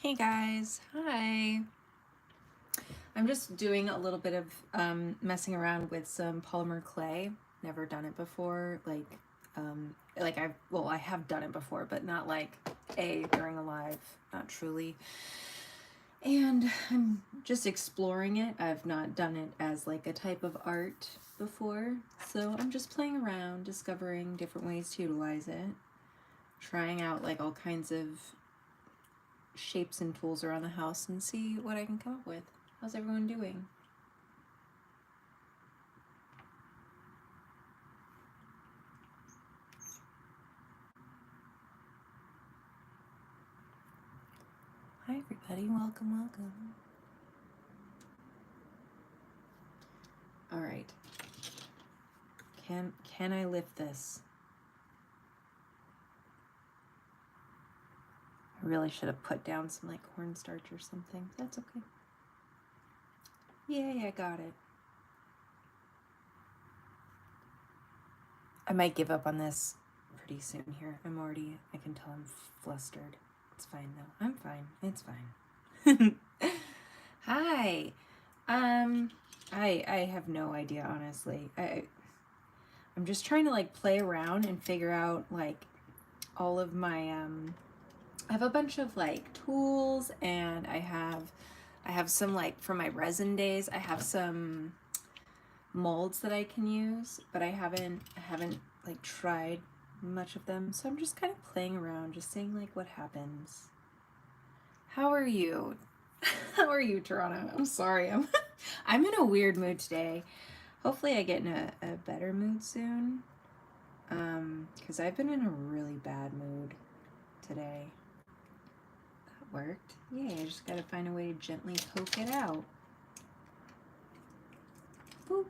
Hey guys, hi. I'm just doing a little bit of messing around with some polymer clay. Never done it before. I have done it before, but not like during a live, not truly. And I'm just exploring it. I've not done it as like a type of art before, so I'm just playing around, discovering different ways to utilize it, trying out like all kinds of shapes and tools around the house and see what I can come up with. How's everyone doing? Hi everybody, welcome. All right. Can I lift this? I really should have put down some like cornstarch or something. That's okay. Yay, I got it. I might give up on this pretty soon here. I can tell I'm flustered. It's fine though. I'm fine. It's fine. Hi. I have no idea, honestly. I'm just trying to like play around and figure out like all of my I have a bunch of like tools, and I have some like from my resin days. I have some molds that I can use, but I haven't like tried much of them. So I'm just kind of playing around, just seeing like what happens. How are you? How are you, Toronto? I'm sorry. I'm in a weird mood today. Hopefully I get in a better mood soon. Because I've been in a really bad mood today. That worked. Yay, I just gotta find a way to gently poke it out. Boop.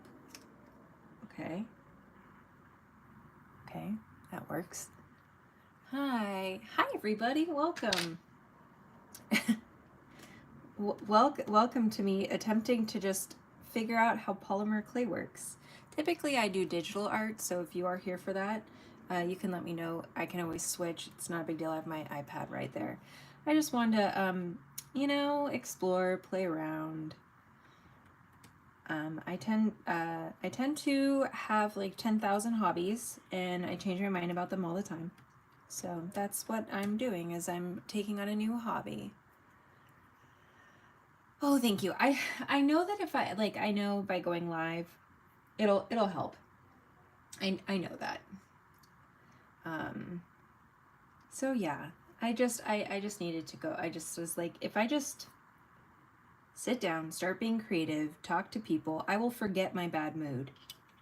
Okay. Okay, that works. Hi everybody, welcome. Welcome to me attempting to just figure out how polymer clay works. Typically I do digital art, so if you are here for that, you can let me know. I can always switch. It's not a big deal. I have my iPad right there. I just wanted to, explore, play around. I tend to have like 10,000 hobbies, and I change my mind about them all the time. So that's what I'm doing, is I'm taking on a new hobby. Oh, thank you. I know that if I know by going live, it'll help. I know that. So yeah, I just needed to go. I just was like, if I just sit down, start being creative, talk to people, I will forget my bad mood.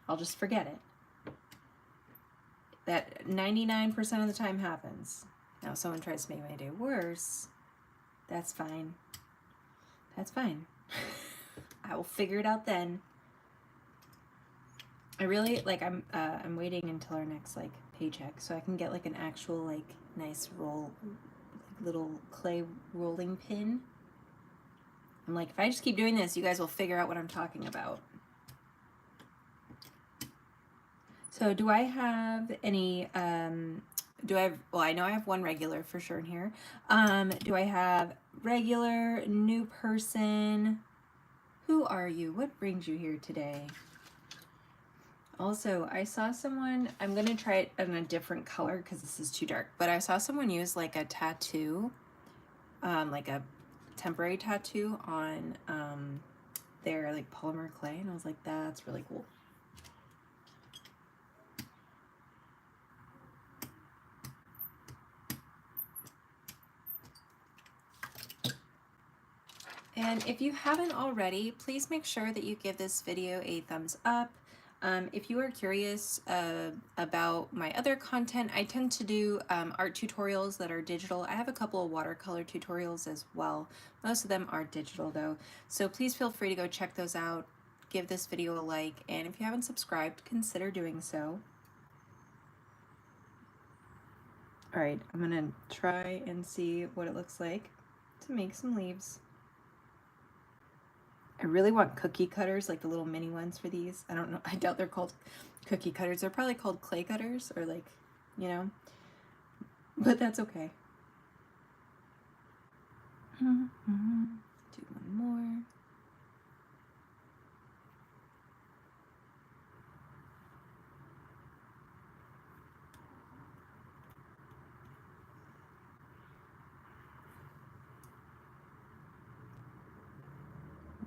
I'll just forget it. That 99% of the time happens. Now, if someone tries to make my day worse, that's fine. That's fine. I will figure it out then. I really like. I'm waiting until our next like paycheck so I can get like an actual like nice little clay rolling pin. I'm like, if I just keep doing this, you guys will figure out what I'm talking about. So do I have any, well, I know I have one regular for sure in here. Do I have regular, new person? Who are you? What brings you here today? Also, I saw someone, I'm going to try it in a different color because this is too dark, but I saw someone use like a tattoo, like a temporary tattoo on their like polymer clay, and I was like, that's really cool. And if you haven't already, please make sure that you give this video a thumbs up. If you are curious about my other content, I tend to do art tutorials that are digital. I have a couple of watercolor tutorials as well. Most of them are digital though. So please feel free to go check those out. give this video a like, and if you haven't subscribed, consider doing so. All right, I'm gonna try and see what it looks like to make some leaves. I really want cookie cutters, like the little mini ones for these. I don't know, I doubt they're called cookie cutters. They're probably called clay cutters, or like, you know, but that's okay. Do one more.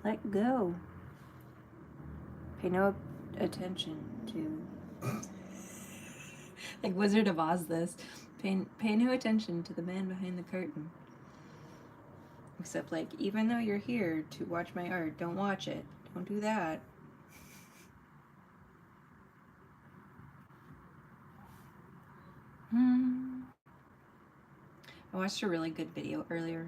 Let go. Pay no attention to, like Wizard of Oz this. Pay no attention to the man behind the curtain. Except, like, even though you're here to watch my art, don't watch it. Don't do that. I watched a really good video earlier.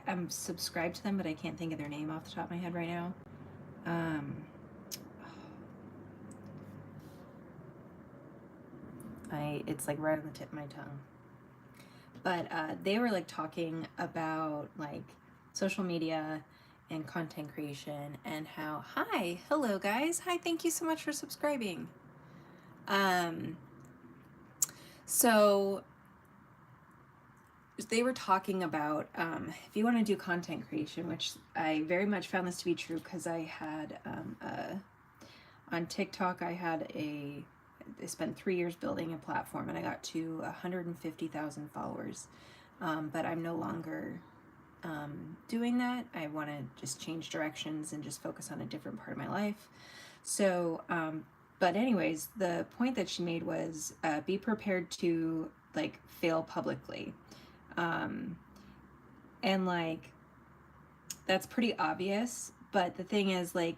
I'm subscribed to them, but I can't think of their name off the top of my head right now. It's like right on the tip of my tongue. But they were like talking about like social media and content creation, and how, hello guys, thank you so much for subscribing. So they were talking about if you want to do content creation, which I very much found this to be true, because I had on TikTok, I spent 3 years building a platform, and I got to 150,000 followers. But I'm no longer doing that. I want to just change directions and just focus on a different part of my life. So, but anyways, the point that she made was be prepared to like fail publicly. And like, that's pretty obvious, but the thing is, like,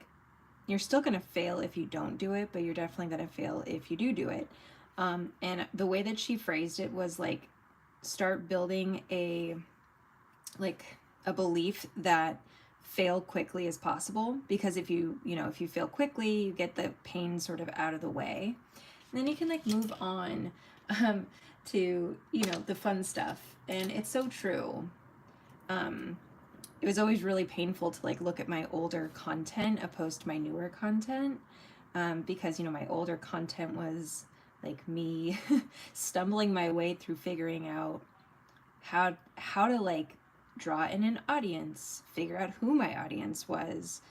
you're still going to fail if you don't do it, but you're definitely going to fail if you do it. And the way that she phrased it was like, start building a belief that fail quickly as possible, because if you fail quickly, you get the pain sort of out of the way, and then you can like move on to the fun stuff. And it's so true. It was always really painful to like look at my older content opposed to my newer content, because my older content was like me stumbling my way through figuring out how to like draw in an audience, figure out who my audience was,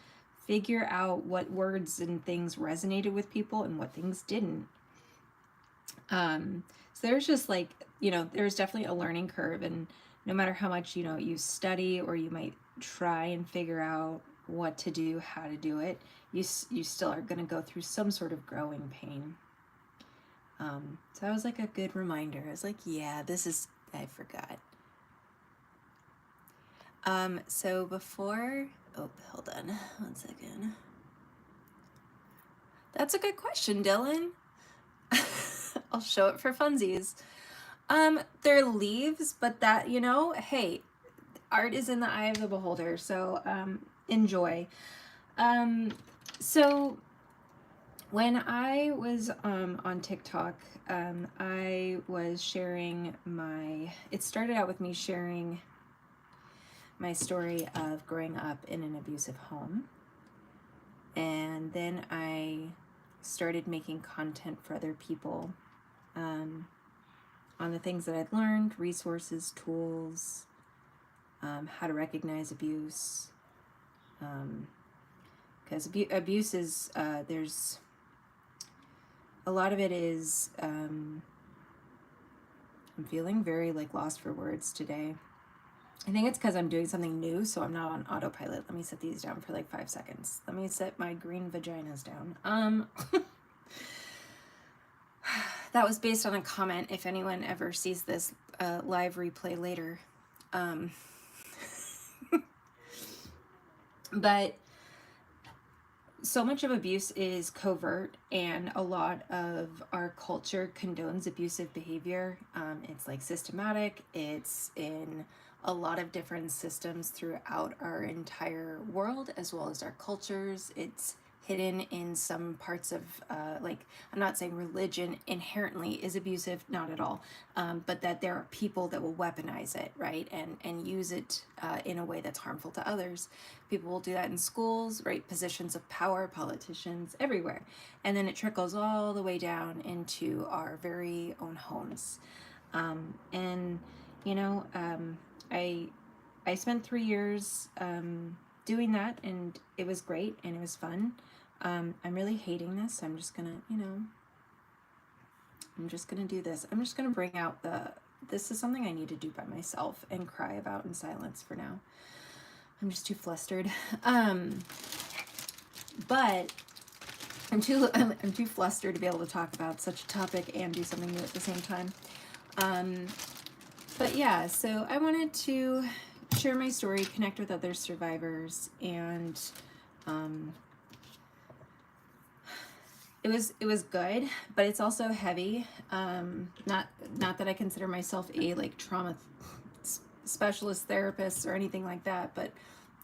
figure out what words and things resonated with people and what things didn't. So there's just like, there's definitely a learning curve, and no matter how much, you study, or you might try and figure out what to do, how to do it, you still are going to go through some sort of growing pain. So that was like a good reminder. I was like, yeah, I forgot. So before, hold on one second. That's a good question, Dylan. I'll show it for funsies. They're leaves, but that, hey, art is in the eye of the beholder, so enjoy. So when I was on TikTok, I was sharing it started out with me sharing my story of growing up in an abusive home. And then I started making content for other people on the things that I'd learned, resources, tools, how to recognize abuse. Because abuse is, there's a lot of it is, I'm feeling very like lost for words today. I think it's because I'm doing something new, so I'm not on autopilot. Let me set these down for like 5 seconds. Let me set my green vaginas down. That was based on a comment, if anyone ever sees this live replay later. But so much of abuse is covert, and a lot of our culture condones abusive behavior. It's like systematic, it's in a lot of different systems throughout our entire world as well as our cultures. It's hidden in some parts of, like, I'm not saying religion inherently is abusive, not at all, but that there are people that will weaponize it, right, and use it in a way that's harmful to others. People will do that in schools, right, positions of power, politicians, everywhere. And then it trickles all the way down into our very own homes. And, you know, I spent 3 years doing that, and it was great and it was fun. I'm really hating this. I'm just gonna, I'm just gonna do this. I'm just gonna bring out this is something I need to do by myself and cry about in silence for now. I'm just too flustered. But I'm too flustered to be able to talk about such a topic and do something new at the same time. But yeah, so I wanted to share my story, connect with other survivors, and it was good, but it's also heavy. Not that I consider myself a like trauma specialist therapist or anything like that, but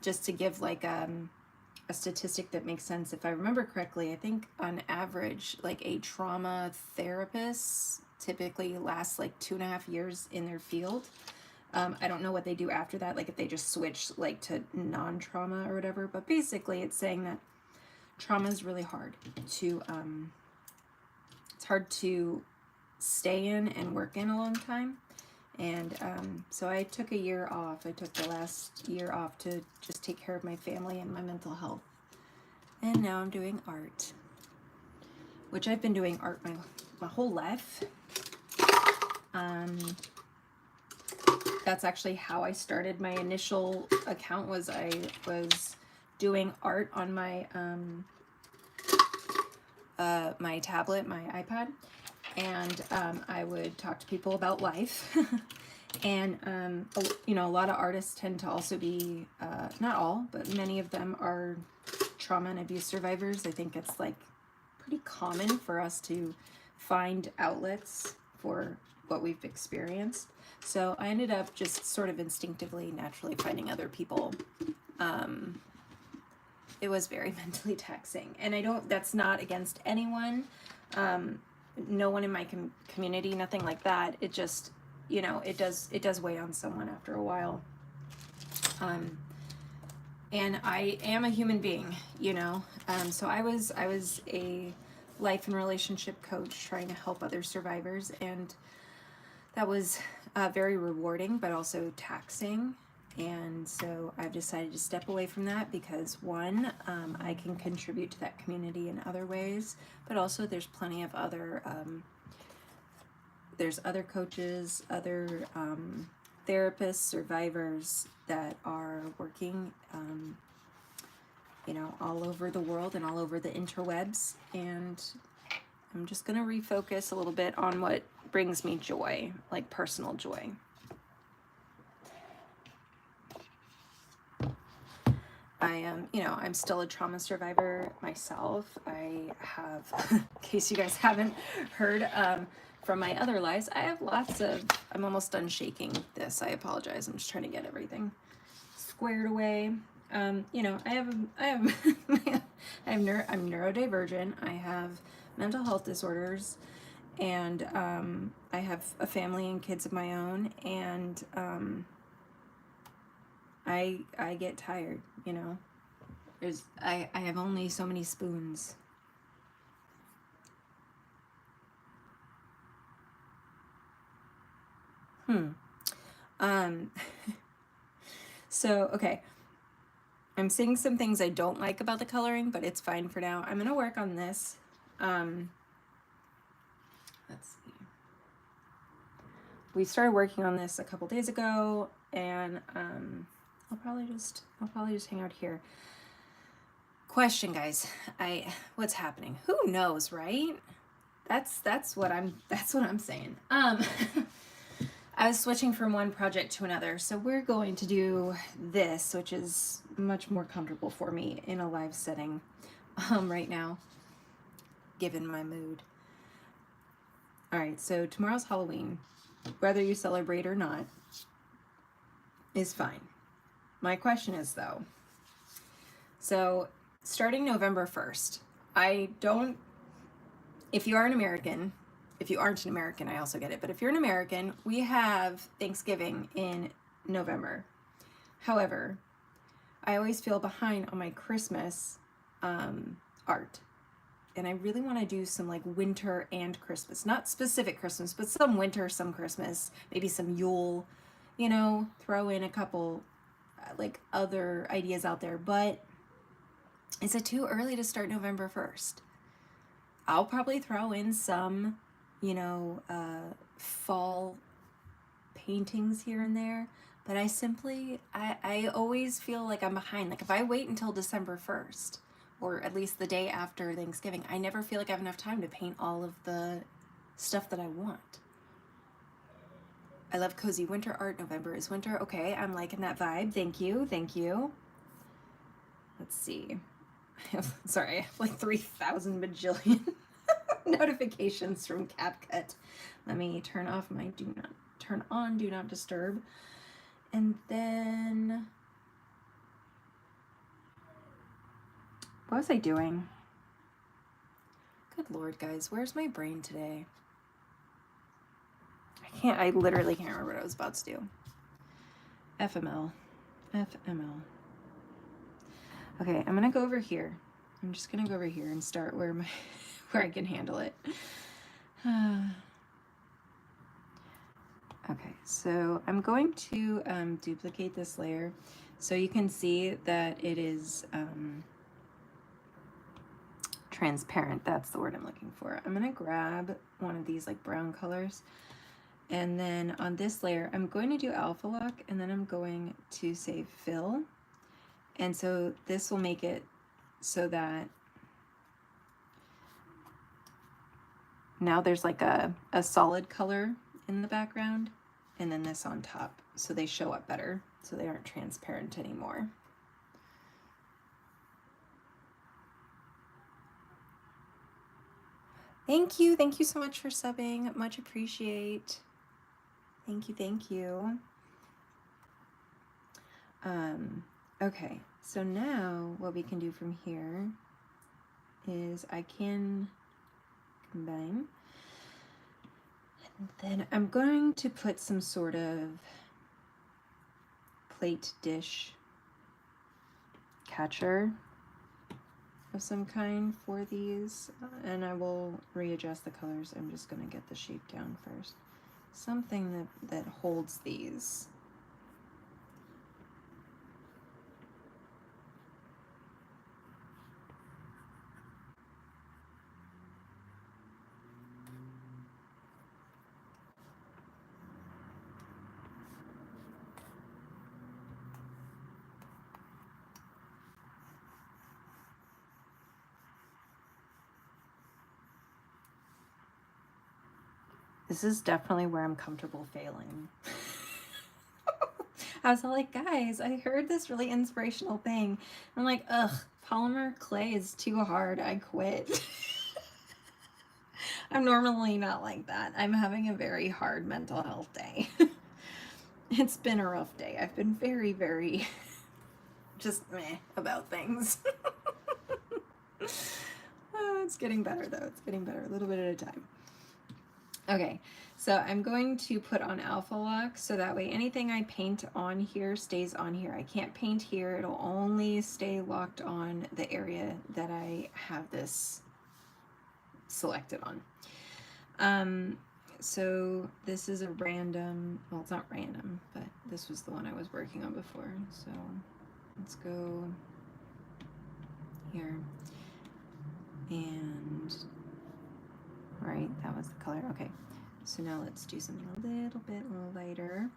just to give like a statistic that makes sense. If I remember correctly, I think on average, like a trauma therapist typically lasts like 2.5 years in their field. I don't know what they do after that, like if they just switch like to non-trauma or whatever, but basically it's saying that trauma is really hard to, it's hard to stay in and work in a long time. And so I took a year off. I took the last year off to just take care of my family and my mental health. And now I'm doing art, which I've been doing art my whole life. That's actually how I started. My initial account was I was doing art on my my tablet, my iPad, and I would talk to people about life. And you know, a lot of artists tend to also be not all, but many of them are trauma and abuse survivors. I think it's like pretty common for us to find outlets for what we've experienced. So I ended up just sort of instinctively, naturally finding other people. It was very mentally taxing, and that's not against anyone. No one in my community, nothing like that. It just, you know, it does weigh on someone after a while. And I am a human being, you know. So I was a life and relationship coach trying to help other survivors, and that was very rewarding, but also taxing. And so I've decided to step away from that because one, I can contribute to that community in other ways, but also there's plenty of other, there's other coaches, other therapists, survivors that are working, you know, all over the world and all over the interwebs. And I'm just going to refocus a little bit on what brings me joy, like personal joy. I am, you know, I'm still a trauma survivor myself. I have, in case you guys haven't heard from my other lives, I have lots of, I'm almost done shaking this. I apologize. I'm just trying to get everything squared away. You know, I'm neurodivergent. I have mental health disorders, and I have a family and kids of my own, and I get tired, you know. I have only so many spoons. So, okay. I'm seeing some things I don't like about the coloring, but it's fine for now. I'm gonna work on this. Let's see. We started working on this a couple days ago, and I'll probably just hang out here. Question, guys. What's happening? Who knows, right? That's what I'm saying. I was switching from one project to another, so we're going to do this, which is much more comfortable for me in a live setting right now, given my mood. All right, so tomorrow's Halloween, whether you celebrate or not. is fine. My question is though, so starting November 1st, if you are an American, if you aren't an American, I also get it, but if you're an American, we have Thanksgiving in November. However, I always feel behind on my Christmas art. And I really want to do some like winter and Christmas, not specific Christmas, but some winter, some Christmas, maybe some Yule, you know, throw in a couple like other ideas out there. But is it too early to start November 1st? I'll probably throw in some, you know, fall paintings here and there, but I always feel like I'm behind. Like if I wait until December 1st, or at least the day after Thanksgiving, I never feel like I have enough time to paint all of the stuff that I want. I love cozy winter art. November is winter. Okay, I'm liking that vibe. Thank you, thank you. Let's see. Sorry, I have like 3,000 bajillion notifications from CapCut. Let me turn off my turn on do not disturb. And then, what was I doing? Good Lord, guys, where's my brain today? I literally can't remember what I was about to do. FML. Okay, I'm gonna go over here. I'm just gonna go over here and start where I can handle it. Okay, so I'm going to duplicate this layer so you can see that it is transparent. That's the word I'm looking for. I'm gonna grab one of these like brown colors, and then on this layer I'm going to do alpha lock, and then I'm going to say fill, and so this will make it so that now there's like a solid color in the background, and then this on top, so they show up better, so they aren't transparent anymore. Thank you so much for subbing, much appreciate. Thank you. Okay, so now what we can do from here is I can combine, and then I'm going to put some sort of plate dish catcher of some kind for these, and I will readjust the colors. I'm just going to get the shape down first. Something that holds these. This is definitely where I'm comfortable failing. I was like, guys, I heard this really inspirational thing. I'm like, ugh, polymer clay is too hard. I quit. I'm normally not like that. I'm having a very hard mental health day. It's been a rough day. I've been very, very just meh about things. Oh, it's getting better though. It's getting better a little bit at a time. Okay, so I'm going to put on alpha lock so that way anything I paint on here stays on here. I can't paint here. It'll only stay locked on the area that I have this selected on. So this is a random, well, it's not random, but this was the one I was working on before. So let's go here, and right, that was the color. Okay, so now let's do something a little bit lighter.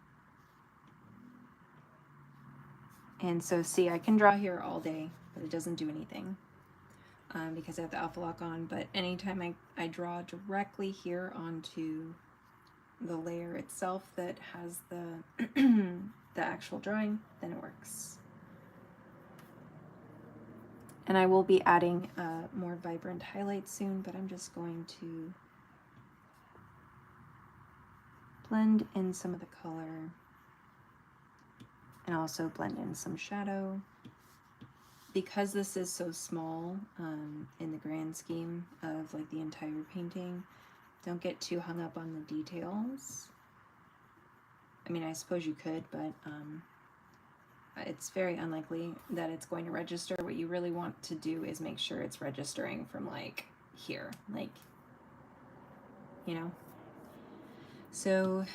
And so see, I can draw here all day, but it doesn't do anything because I have the alpha lock on. But anytime I draw directly here onto the layer itself that has the the actual drawing, then it works. And I will be adding more vibrant highlights soon, but I'm just going to blend in some of the color. and also blend in some shadow. Because this is so small in the grand scheme of like the entire painting, don't get too hung up on the details. I mean, I suppose you could, but it's very unlikely that it's going to register. What you really want to do is make sure it's registering from like here, like, you know. So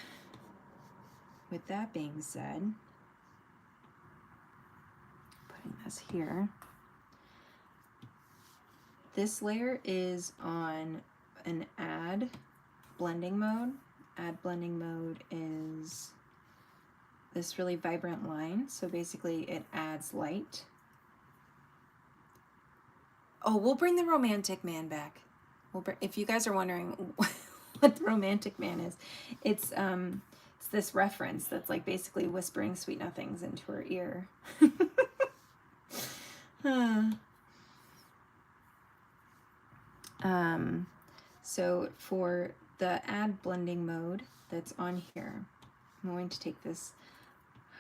with that being said, putting this here, this layer is on an add blending mode. Add blending mode is this really vibrant line, so basically it adds light. Oh, we'll bring the romantic man back. If you guys are wondering what the romantic man is, it's this reference that's like basically whispering sweet nothings into her ear. So for the add blending mode that's on here, I'm going to take this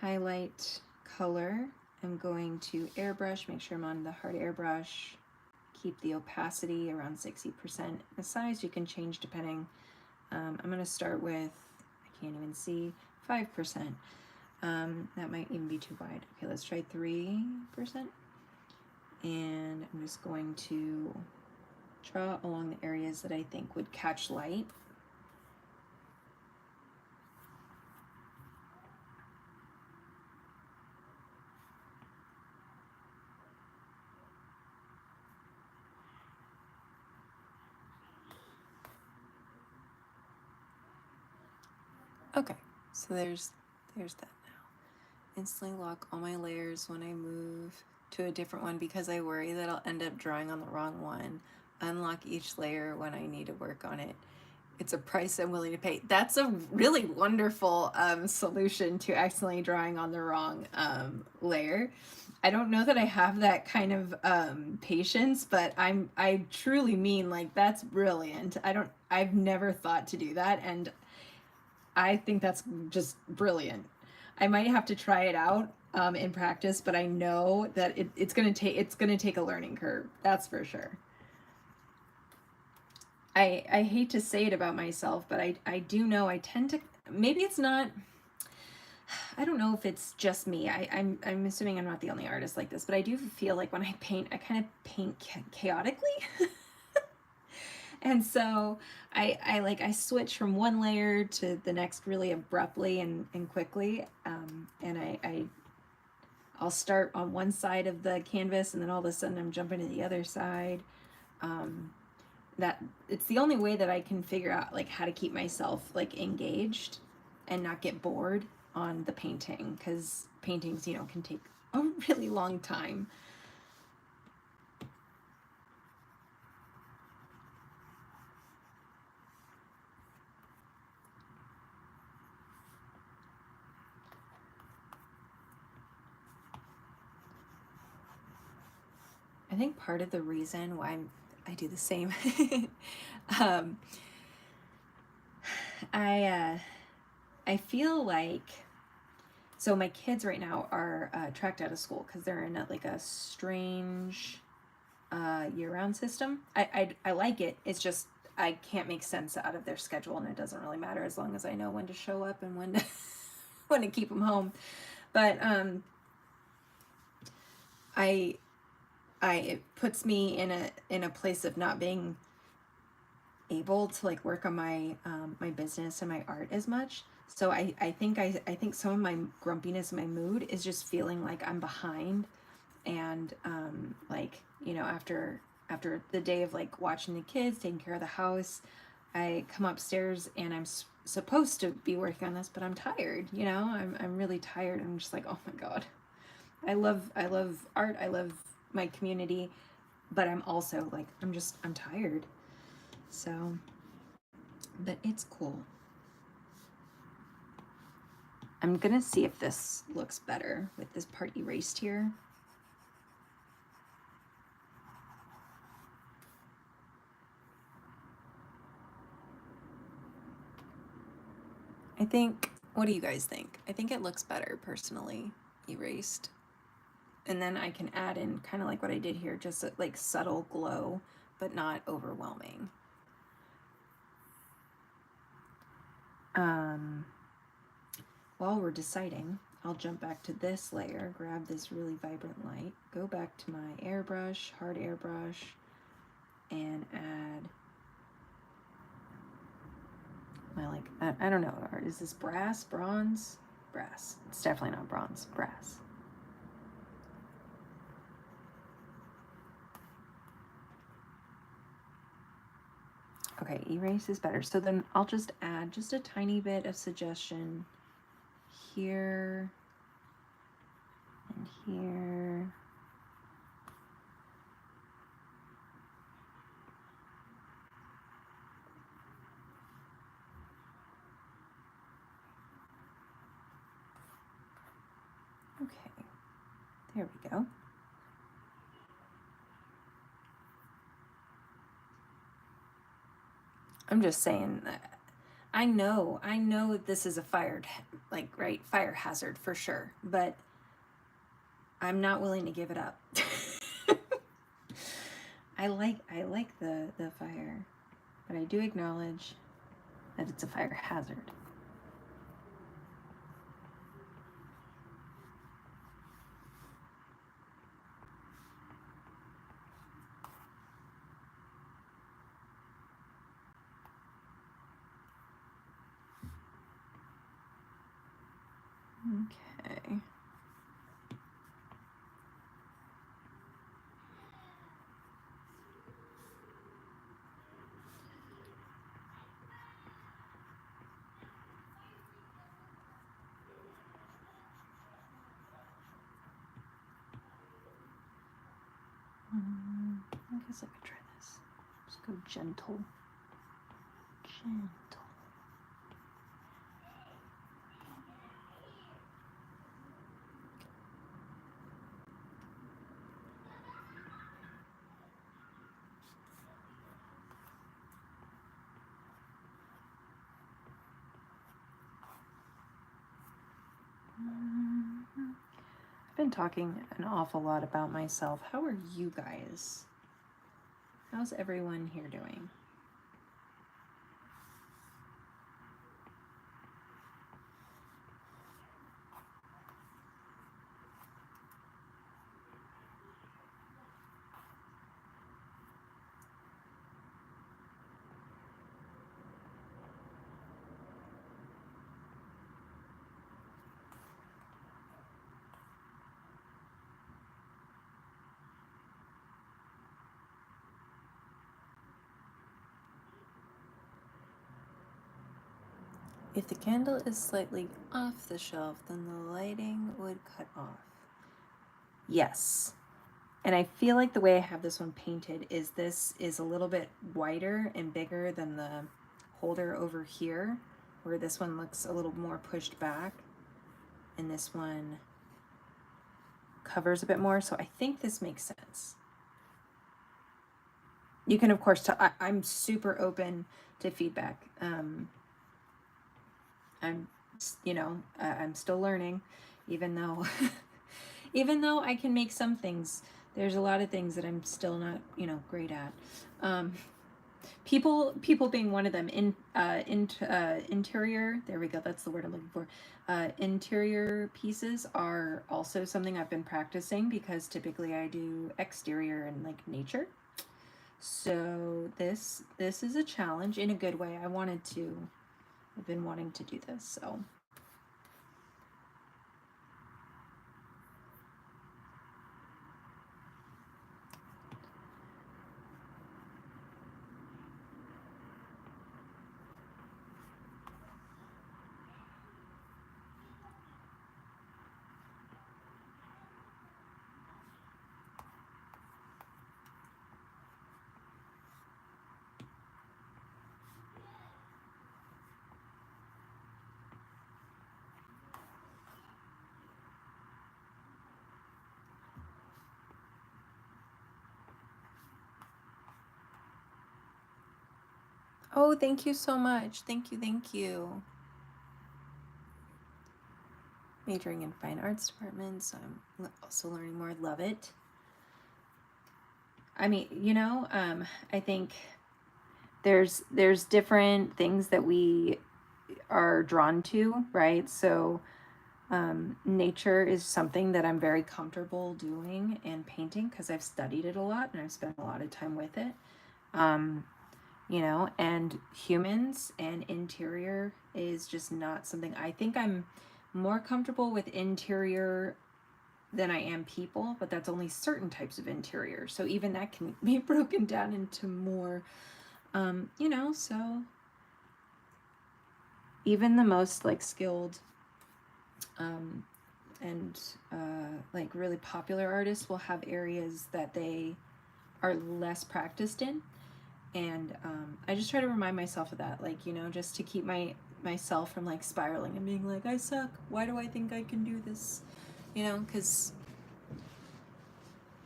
highlight color. I'm going to airbrush, make sure I'm on the hard airbrush, keep the opacity around 60%. The size you can change depending. I'm going to start with, I can't even see, 5%. That might even be too wide. Okay, let's try 3%. And I'm just going to draw along the areas that I think would catch light. Okay, so there's that now. Instantly lock all my layers when I move to a different one because I worry that I'll end up drawing on the wrong one. Unlock each layer when I need to work on it. It's a price I'm willing to pay. That's a really wonderful solution to accidentally drawing on the wrong layer. I don't know that I have that kind of patience, but I truly mean, like, that's brilliant. I've never thought to do that, and I think that's just brilliant. I might have to try it out in practice, but I know that it's gonna take a learning curve. That's for sure. I hate to say it about myself, but I do know I tend to, maybe it's not, I don't know if it's just me. I'm assuming I'm not the only artist like this, but I do feel like when I paint, I kind of paint chaotically. And so I switch from one layer to the next really abruptly and quickly. And I'll start on one side of the canvas and then all of a sudden I'm jumping to the other side. That it's the only way that I can figure out like how to keep myself like engaged and not get bored on the painting, because paintings, you know, can take a really long time. I think part of the reason why I do the same, I feel like, so my kids right now are tracked out of school because they're in like a strange year-round system. I like it. It's just I can't make sense out of their schedule, and it doesn't really matter as long as I know when to show up and when to when to keep them home. But it puts me in a place of not being able to like work on my my business and my art as much. So I think some of my grumpiness and my mood is just feeling like I'm behind, and like, you know, after the day of like watching the kids, taking care of the house, I come upstairs and I'm supposed to be working on this, but I'm tired, you know, I'm really tired. I'm just like, oh my God, I love art, I love my community, but I'm also like, I'm tired. So, but it's cool. I'm gonna see if this looks better with this part erased here. I think, what do you guys think? I think it looks better personally. erased. And then I can add in kind of like what I did here, just a, like subtle glow, but not overwhelming. While we're deciding, I'll jump back to this layer, grab this really vibrant light, go back to my airbrush, hard airbrush, and add my, like, I don't know, is this brass, bronze? Brass. It's definitely not bronze, brass. Okay, erase is better. So then I'll just add just a tiny bit of suggestion here and here. Okay, there we go. I'm just saying that I know this is a fire hazard for sure, but I'm not willing to give it up. I like the fire, but I do acknowledge that it's a fire hazard. Okay. I guess I could try this. Just go gentle. Gentle. I've been talking an awful lot about myself. How are you guys? How's everyone here doing? If the candle is slightly off the shelf, then the lighting would cut off. Yes. And I feel like the way I have this one painted is this is a little bit wider and bigger than the holder over here, where this one looks a little more pushed back and this one covers a bit more. So I think this makes sense. You can, of course, I'm super open to feedback. I'm, I'm still learning, even though, even though I can make some things. There's a lot of things that I'm still not, great at. People being one of them. Interior. There we go. That's the word I'm looking for. Interior pieces are also something I've been practicing because typically I do exterior and like nature. So this is a challenge in a good way. I've been wanting to do this, so. Oh, thank you so much. Thank you. majoring in fine arts department, so I'm also learning more. Love it. I mean, you know, I think there's different things that we are drawn to, right? So nature is something that I'm very comfortable doing and painting because I've studied it a lot and I've spent a lot of time with it. You know, and humans and interior is just not something. I think I'm more comfortable with interior than I am people, but that's only certain types of interior. So even that can be broken down into more, you know, so even the most like skilled and like really popular artists will have areas that they are less practiced in. And I just try to remind myself of that, like, you know, just to keep myself from like spiraling and being like, I suck, why do I think I can do this, you know, because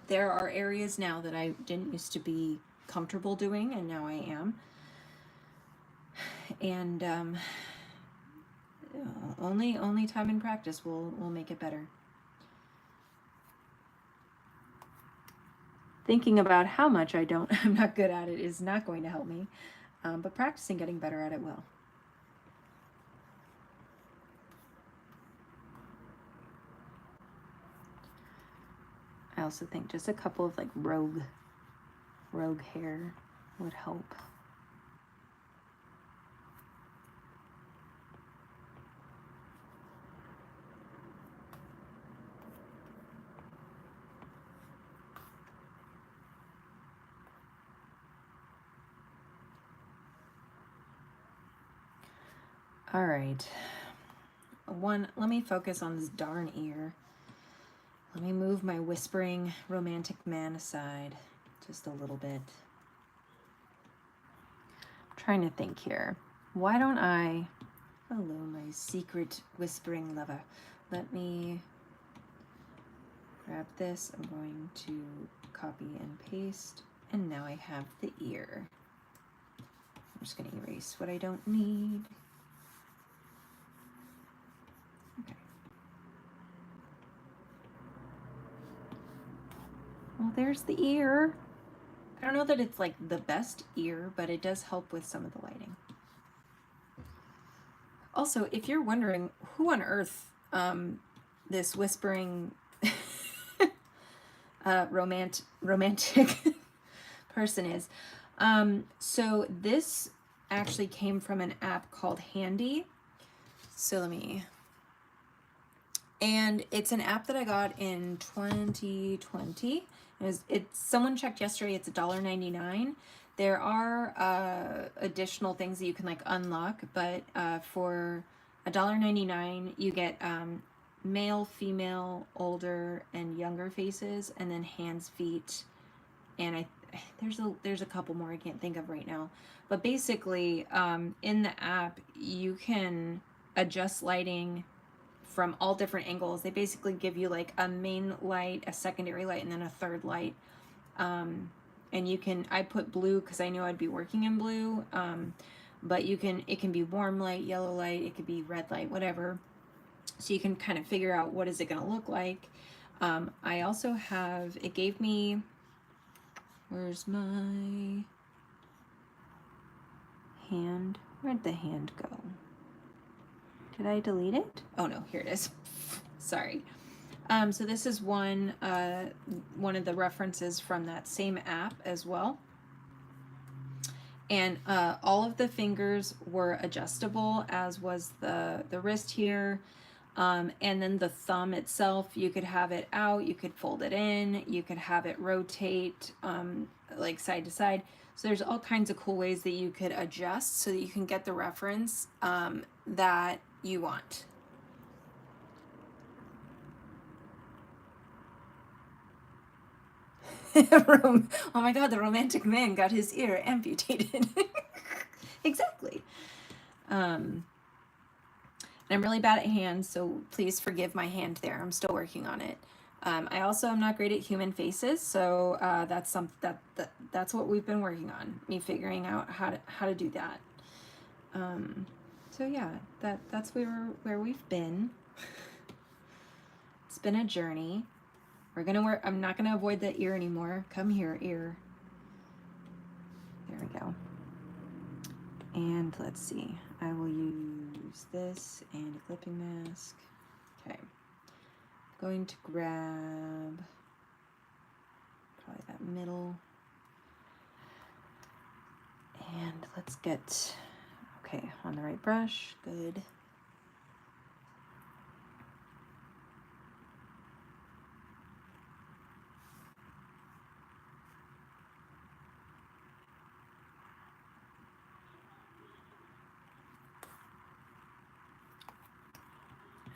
there are areas now that I didn't used to be comfortable doing and now I am. And only time and practice will make it better. Thinking about how much I'm not good at it is not going to help me, but practicing getting better at it will. I also think just a couple of like rogue hair would help. All right. Let me focus on this darn ear. Let me move my whispering romantic man aside just a little bit. I'm trying to think here. Why don't I... Hello, my secret whispering lover. Let me grab this. I'm going to copy and paste. And now I have the ear. I'm just going to erase what I don't need. Okay. Well, there's the ear. I don't know that it's like the best ear, but it does help with some of the lighting. Also, if you're wondering who on earth this whispering romantic person is, so this actually came from an app called Handy. So and it's an app that I got in 2020. Someone checked yesterday, it's $1.99. There are additional things that you can like unlock, but for $1.99 you get male, female, older, and younger faces, and then hands, feet, and there's a couple more I can't think of right now. But basically, in the app you can adjust lighting from all different angles. They basically give you like a main light, a secondary light, and then a third light. And I put blue because I knew I'd be working in blue. But it can be warm light, yellow light, it could be red light, whatever. So you can kind of figure out what is it going to look like. I also it gave me, where's my hand? Where'd the hand go? Did I delete it? Oh no, here it is. Sorry. So this is one of the references from that same app as well. And all of the fingers were adjustable, as was the wrist here. And then the thumb itself, you could have it out, you could fold it in, you could have it rotate like side to side. So there's all kinds of cool ways that you could adjust so that you can get the reference that you want. Oh my god, the romantic man got his ear amputated. Exactly. And I'm really bad at hands, so please forgive my hand there. I'm still working on it. I also am not great at human faces, so that's what we've been working on. Me figuring out how to do that. So yeah, that's where we've been. It's been a journey. We're gonna work. I'm not gonna avoid the ear anymore. Come here, ear. There we go. And let's see. I will use this and a clipping mask. Okay. Going to grab probably that middle. And let's get, okay, on the right brush. Good.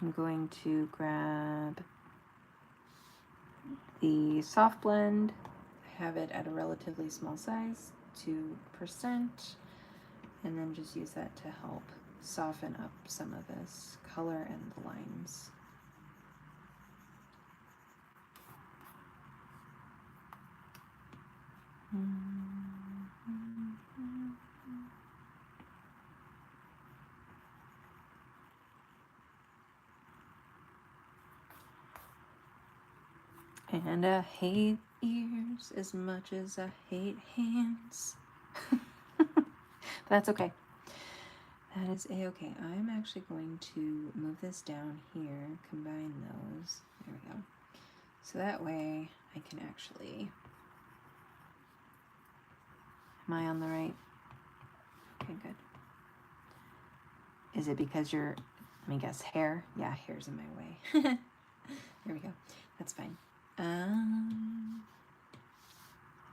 I'm going to grab the soft blend. I have it at a relatively small size, 2%, and then just use that to help soften up some of this color and the lines. And I hate ears as much as I hate hands. That's okay. That is a-okay. I'm actually going to move this down here, combine those. There we go. So that way I can actually, am I on the right? Okay, good. Is it because you're, let me guess, hair? Yeah, hair's in my way. There we go. That's fine.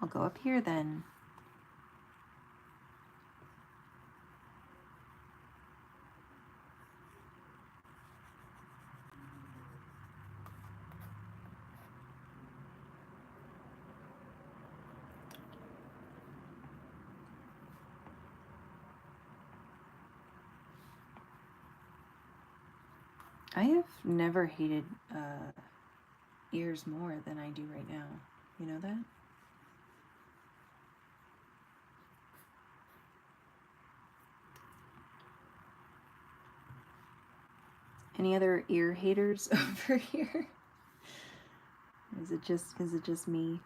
I'll go up here then. I have never hated ears more than I do right now. You know that? Any other ear haters over here? Is it just me?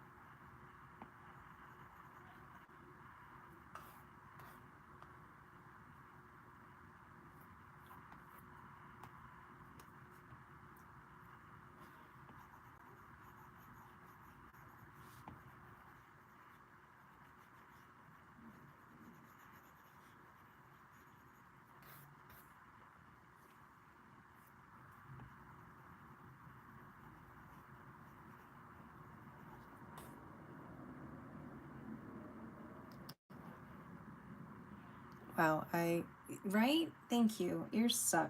Wow, right? Thank you. Ears suck.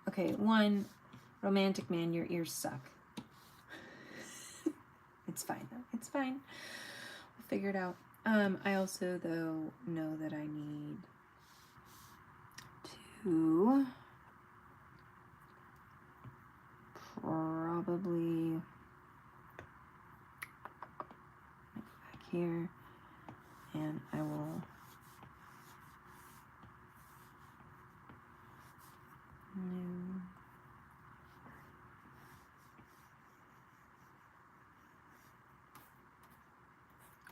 Okay, one, romantic man, your ears suck. It's fine though. It's fine. We'll figure it out. I also though know that I need to probably back here, and I will new.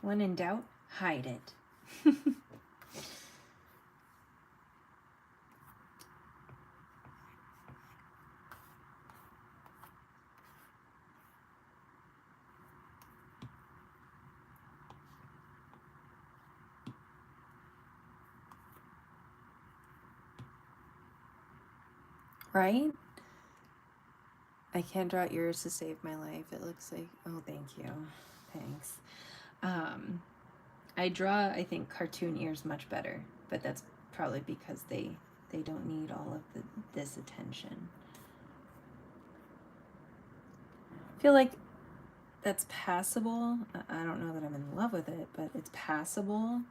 When in doubt, hide it. Right? I can't draw ears to save my life. It looks like, oh, thank you. Thanks. I draw, I think, cartoon ears much better, but that's probably because they don't need all of this attention. I feel like that's passable. I don't know that I'm in love with it, but it's passable.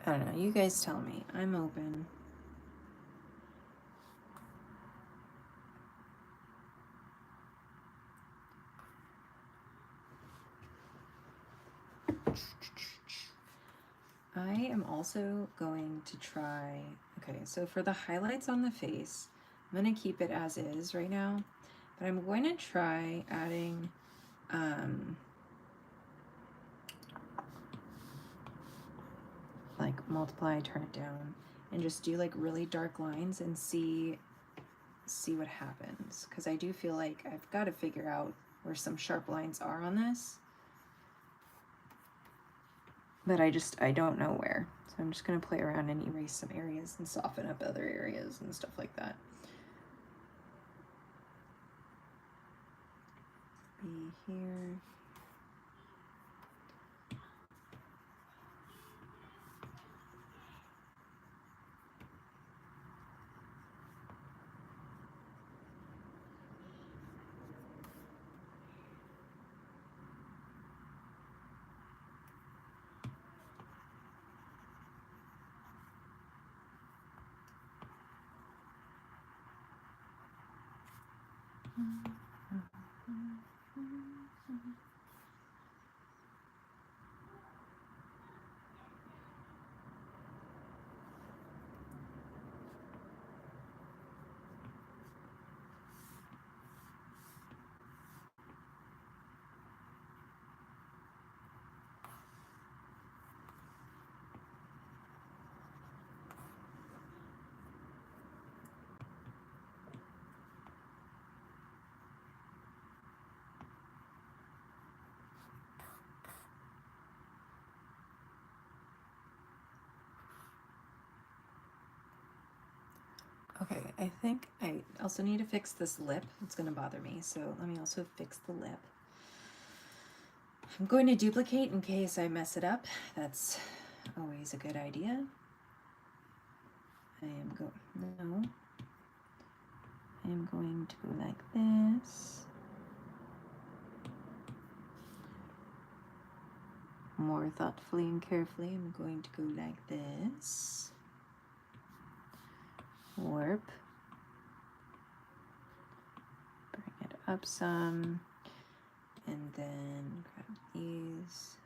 I don't know. You guys tell me. I'm open. I am also going to try, okay, so for the highlights on the face, I'm going to keep it as is right now, but I'm going to try adding like multiply, turn it down, and just do like really dark lines and see what happens, because I do feel like I've got to figure out where some sharp lines are on this, but I don't know where. So I'm just going to play around and erase some areas and soften up other areas and stuff like that. Be here. Okay, I think I also need to fix this lip. It's going to bother me, so let me also fix the lip. I'm going to duplicate in case I mess it up. That's always a good idea. I am going to go like this. More thoughtfully and carefully, I'm going to go like this. Warp. Bring it up some. And then grab these.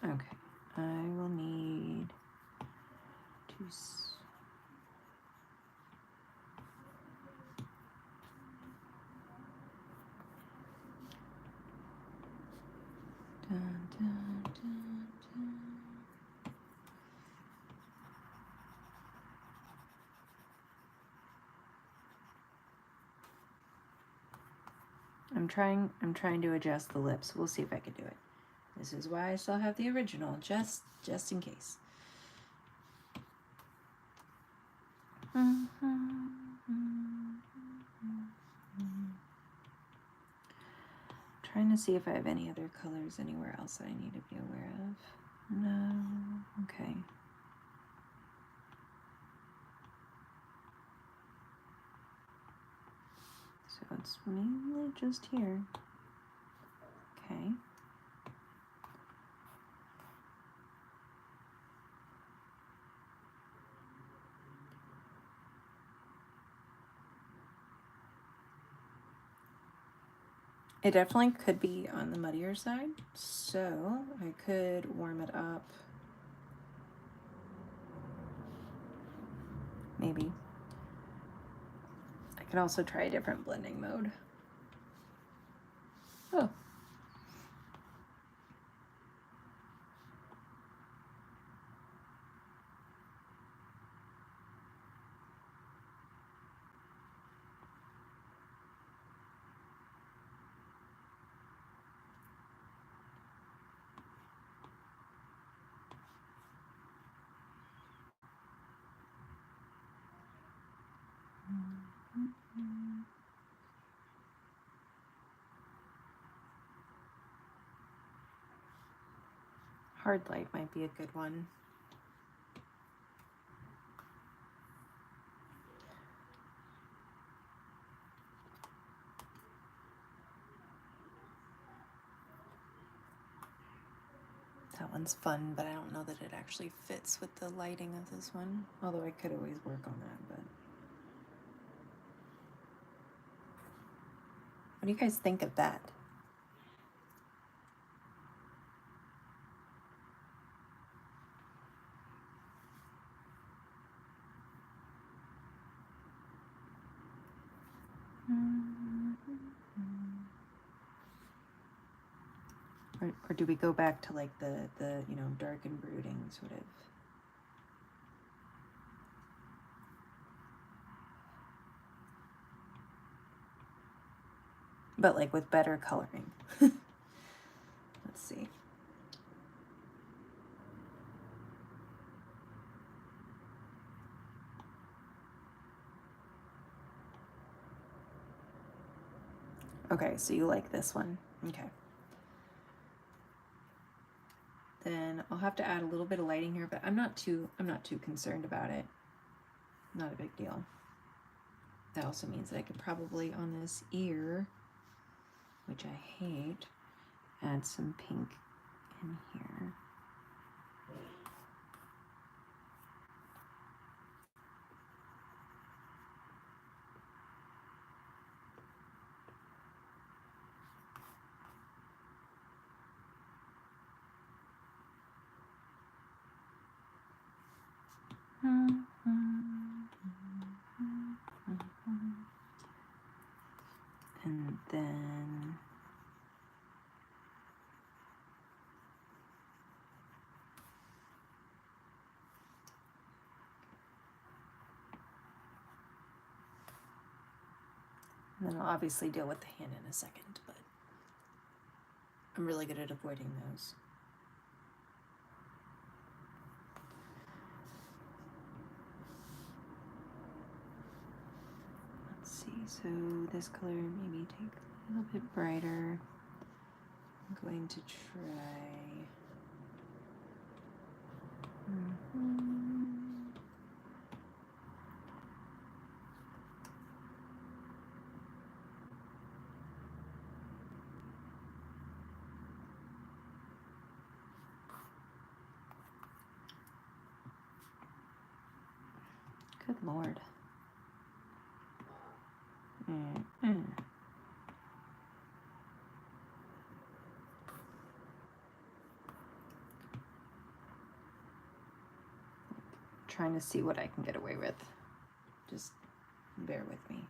Okay, I will need to dun, dun, dun, dun. I'm trying to adjust the lips. We'll see if I can do it. This is why I still have the original, just in case. Trying to see if I have any other colors anywhere else that I need to be aware of. No. Okay. So it's mainly just here. Okay. It definitely could be on the muddier side, so I could warm it up. Maybe. I could also try a different blending mode. Oh. Hard light might be a good one. That one's fun, but I don't know that it actually fits with the lighting of this one. Although I could always work on that, but. What do you guys think of that? Or do we go back to like the you know, dark and brooding sort of? But like with better coloring. Let's see. Okay, so you like this one. Okay. Then I'll have to add a little bit of lighting here, but I'm not too concerned about it. Not a big deal. That also means that I could probably on this ear, which I hate, add some pink in here. And then I'll obviously deal with the hand in a second, but I'm really good at avoiding those. Let's see, so this color maybe take a little bit brighter. I'm going to try. Good Lord. Trying to see what I can get away with. Just bear with me.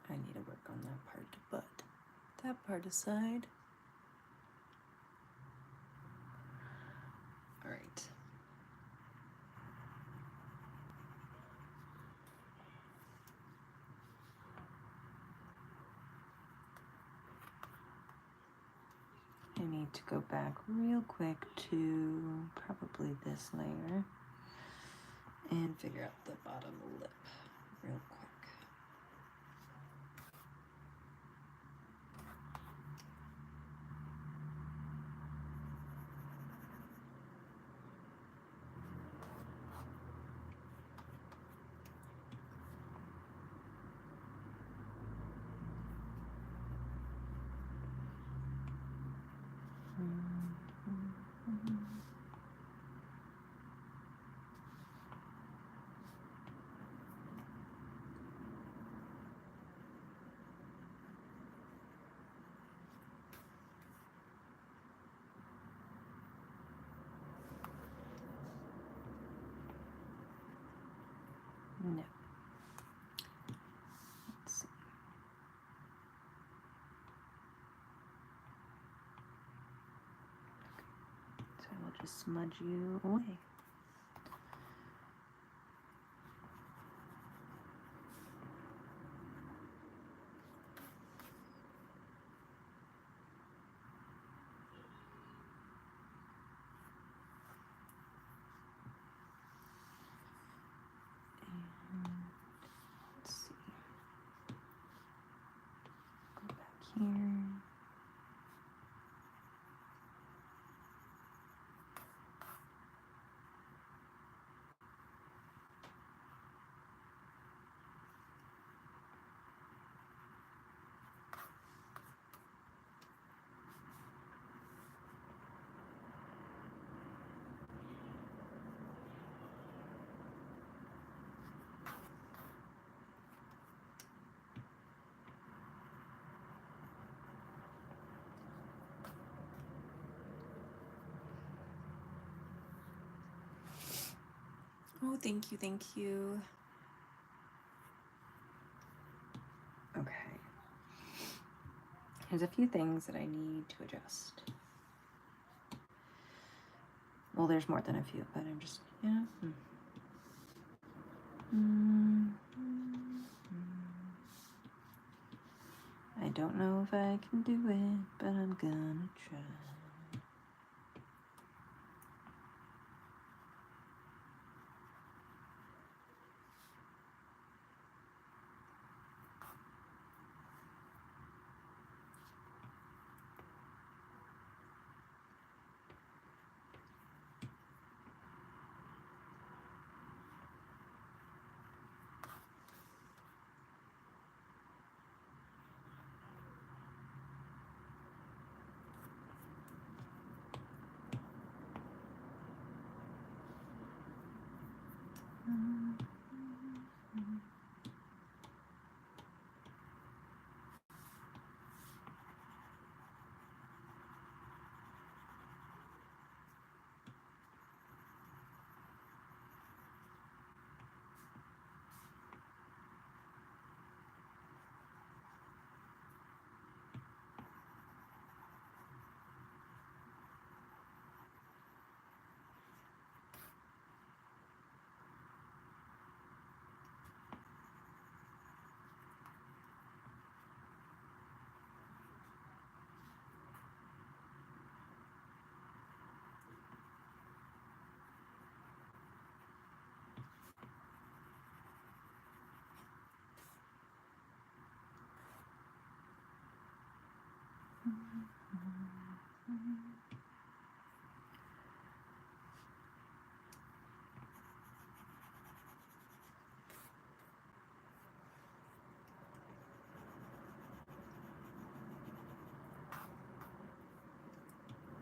I need to work on that part, but that part aside. All right. I need to go back real quick to probably this layer and figure out the bottom lip real quick. No. Let's see. Okay. So I will just smudge you away. Let's see. Go back here. Oh, thank you, thank you. Okay. There's a few things that I need to adjust. Well, there's more than a few, but I'm just, yeah. I don't know if I can do it, but I'm gonna try.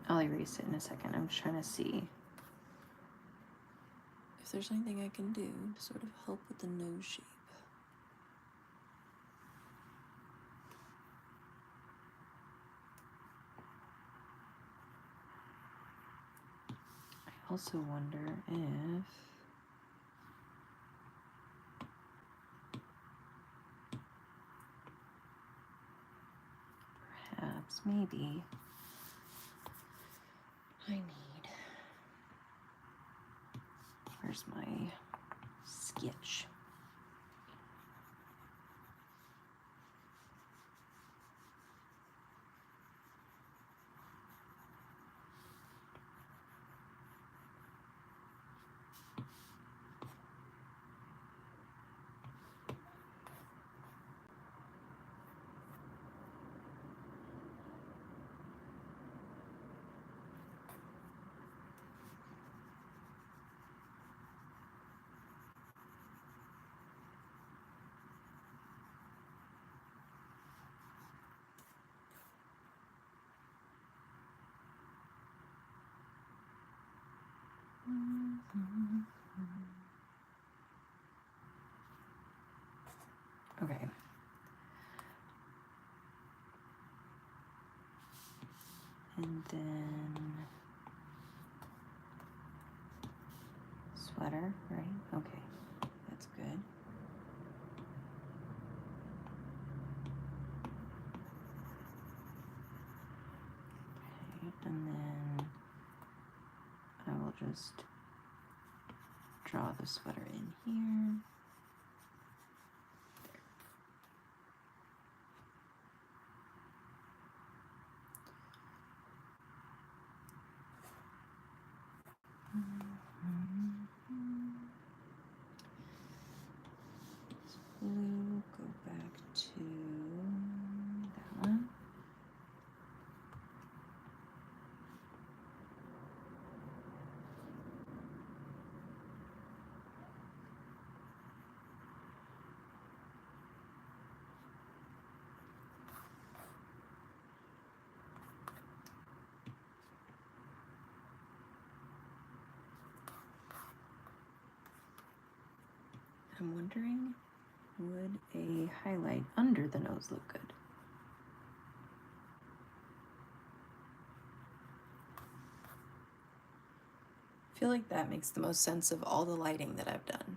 I'll erase it in a second. I'm just trying to see if there's anything I can do to sort of help with the nose shape. I also wonder if perhaps maybe I need, where's my sketch? Okay. And then sweater, right? Okay, that's good. just draw the sweater in here. Blue, go back to that one. I'm wondering, would a highlight under the nose look good? I feel like that makes the most sense of all the lighting that I've done.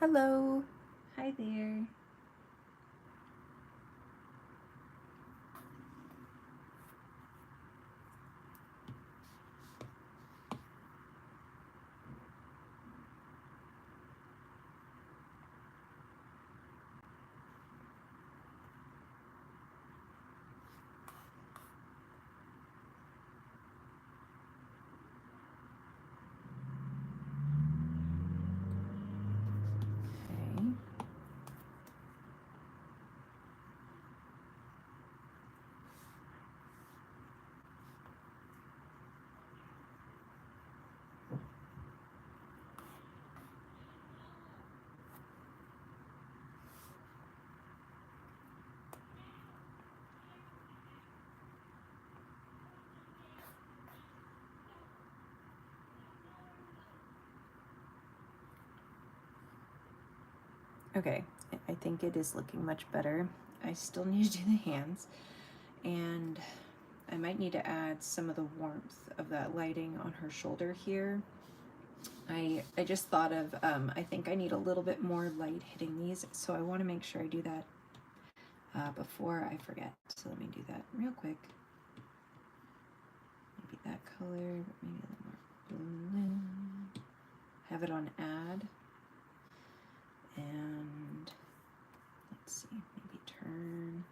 Hello. Hi there. Okay, I think it is looking much better. I still need to do the hands, and I might need to add some of the warmth of that lighting on her shoulder here. I just thought of, I think I need a little bit more light hitting these, so I want to make sure I do that before I forget. So let me do that real quick. Maybe that color, but maybe a little more blue. Have it on add. And let's see, maybe turn.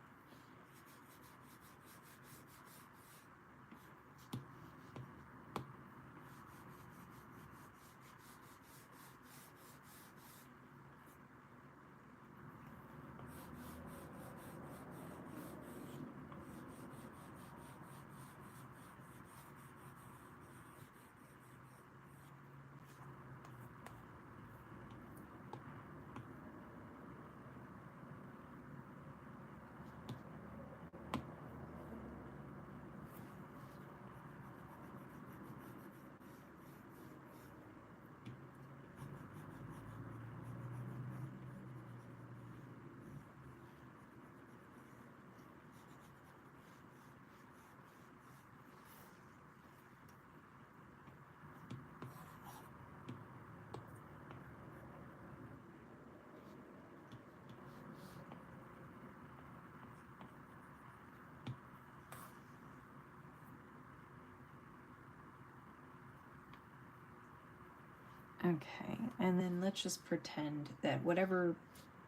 Okay, and then let's just pretend that whatever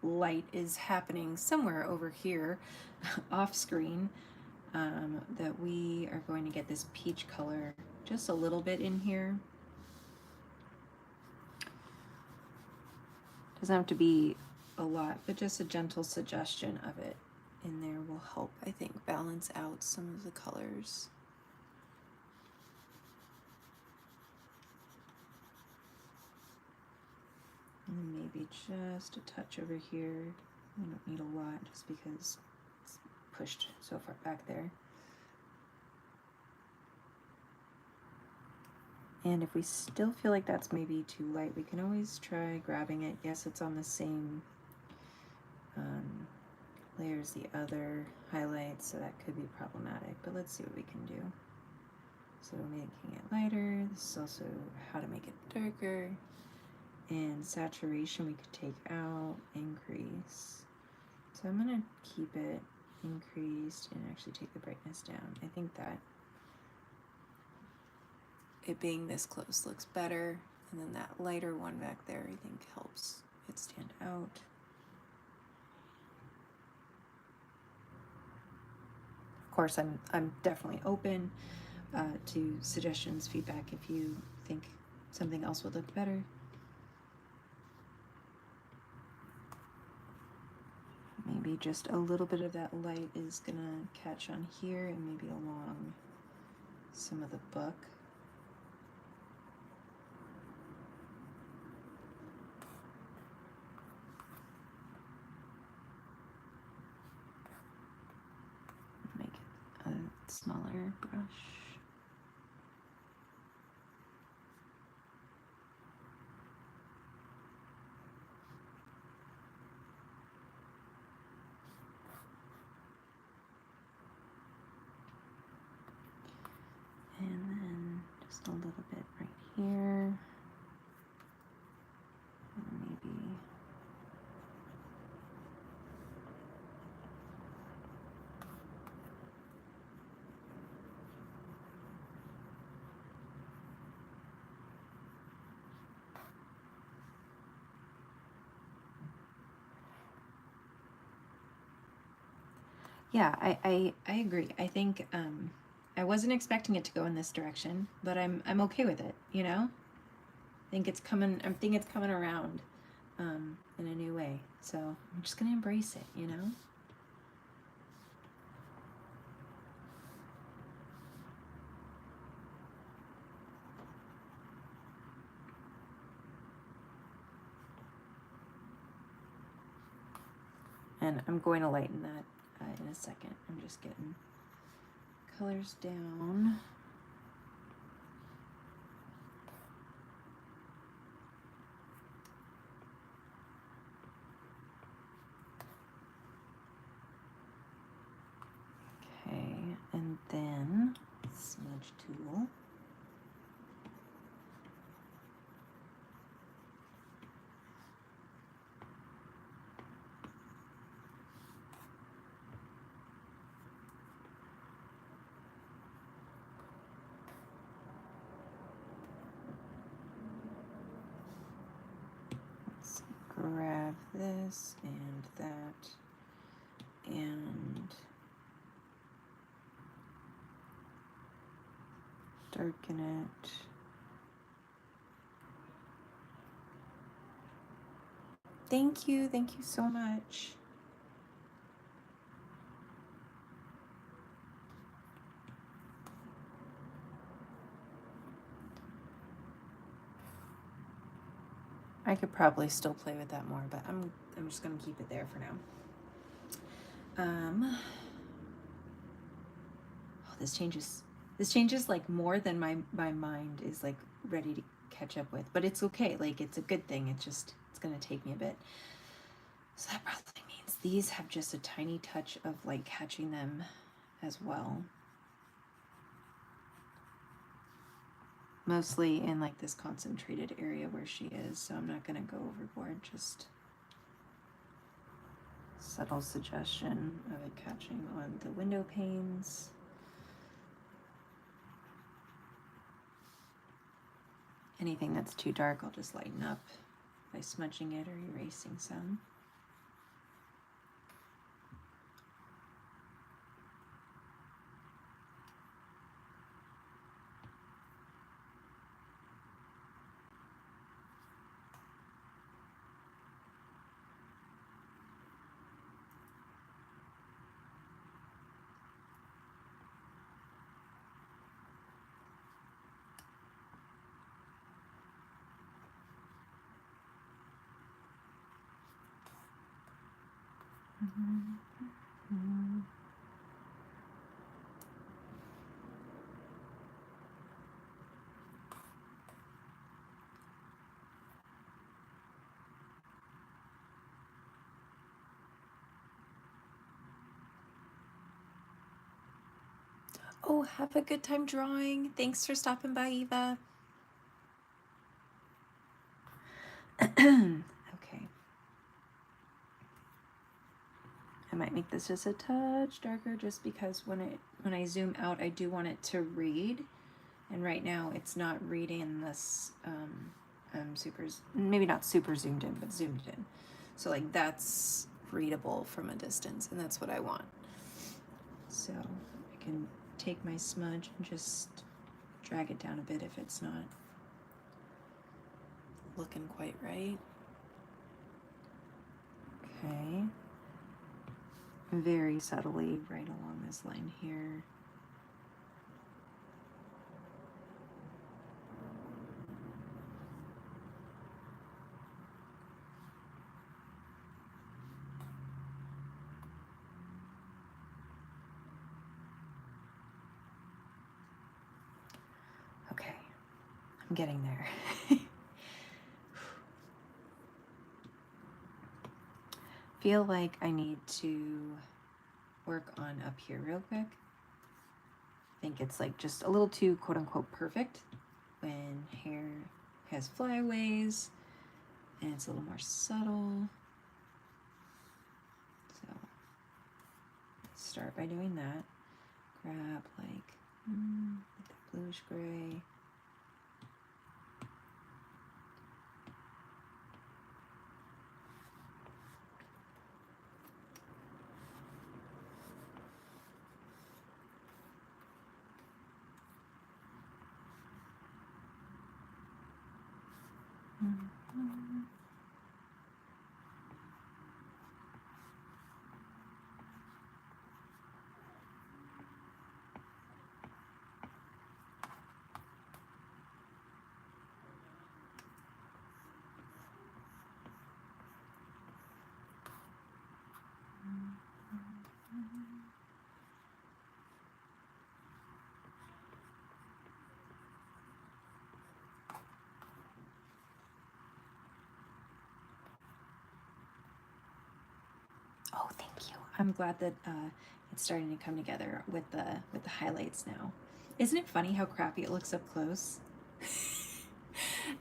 light is happening somewhere over here off screen, that we are going to get this peach color just a little bit in here. Doesn't have to be a lot, but just a gentle suggestion of it in there will help, I think, balance out some of the colors. And maybe just a touch over here. We don't need a lot just because it's pushed so far back there. And if we still feel like that's maybe too light, we can always try grabbing it. Yes, it's on the same layer as the other highlights, so that could be problematic, but let's see what we can do. So making it lighter. This is also how to make it darker. And saturation we could take out, increase. So I'm gonna keep it increased and actually take the brightness down. I think that it being this close looks better. And then that lighter one back there I think helps it stand out. Of course, I'm definitely open to suggestions, feedback if you think something else would look better. Maybe just a little bit of that light is gonna catch on here and maybe along some of the book. Make it a smaller brush. And then just a little bit right here. And maybe yeah, I agree. I think I wasn't expecting it to go in this direction, but I'm okay with it, you know? I think it's coming around in a new way. So I'm just gonna embrace it, you know? And I'm going to lighten that in a second. I'm just getting colors down. Okay, and then smudge tool. Let's grab this and that and darken it. Thank you so much. I could probably still play with that more, but I'm just gonna keep it there for now. Oh, this changes like more than my mind is like ready to catch up with, but it's okay. Like it's a good thing. It's gonna take me a bit. So that probably means these have just a tiny touch of like catching them as well. Mostly in like this concentrated area where she is, so I'm not gonna go overboard, just subtle suggestion of it catching on the window panes. Anything that's too dark, I'll just lighten up by smudging it or erasing some. Oh, have a good time drawing. Thanks for stopping by, Eva. Okay. I might make this just a touch darker just because when I zoom out, I do want it to read. And right now it's not reading this, maybe not super zoomed in, but zoomed in. So like that's readable from a distance, and that's what I want. So I can take my smudge and just drag it down a bit if it's not looking quite right. Okay. Very subtly right along this line here. Okay, I'm getting there. Feel like I need to work on up here real quick. I think it's like just a little too quote unquote perfect when hair has flyaways and it's a little more subtle. So start by doing that. Grab like that bluish gray. Oh, thank you. I'm glad that it's starting to come together with the highlights now. Isn't it funny how crappy it looks up close?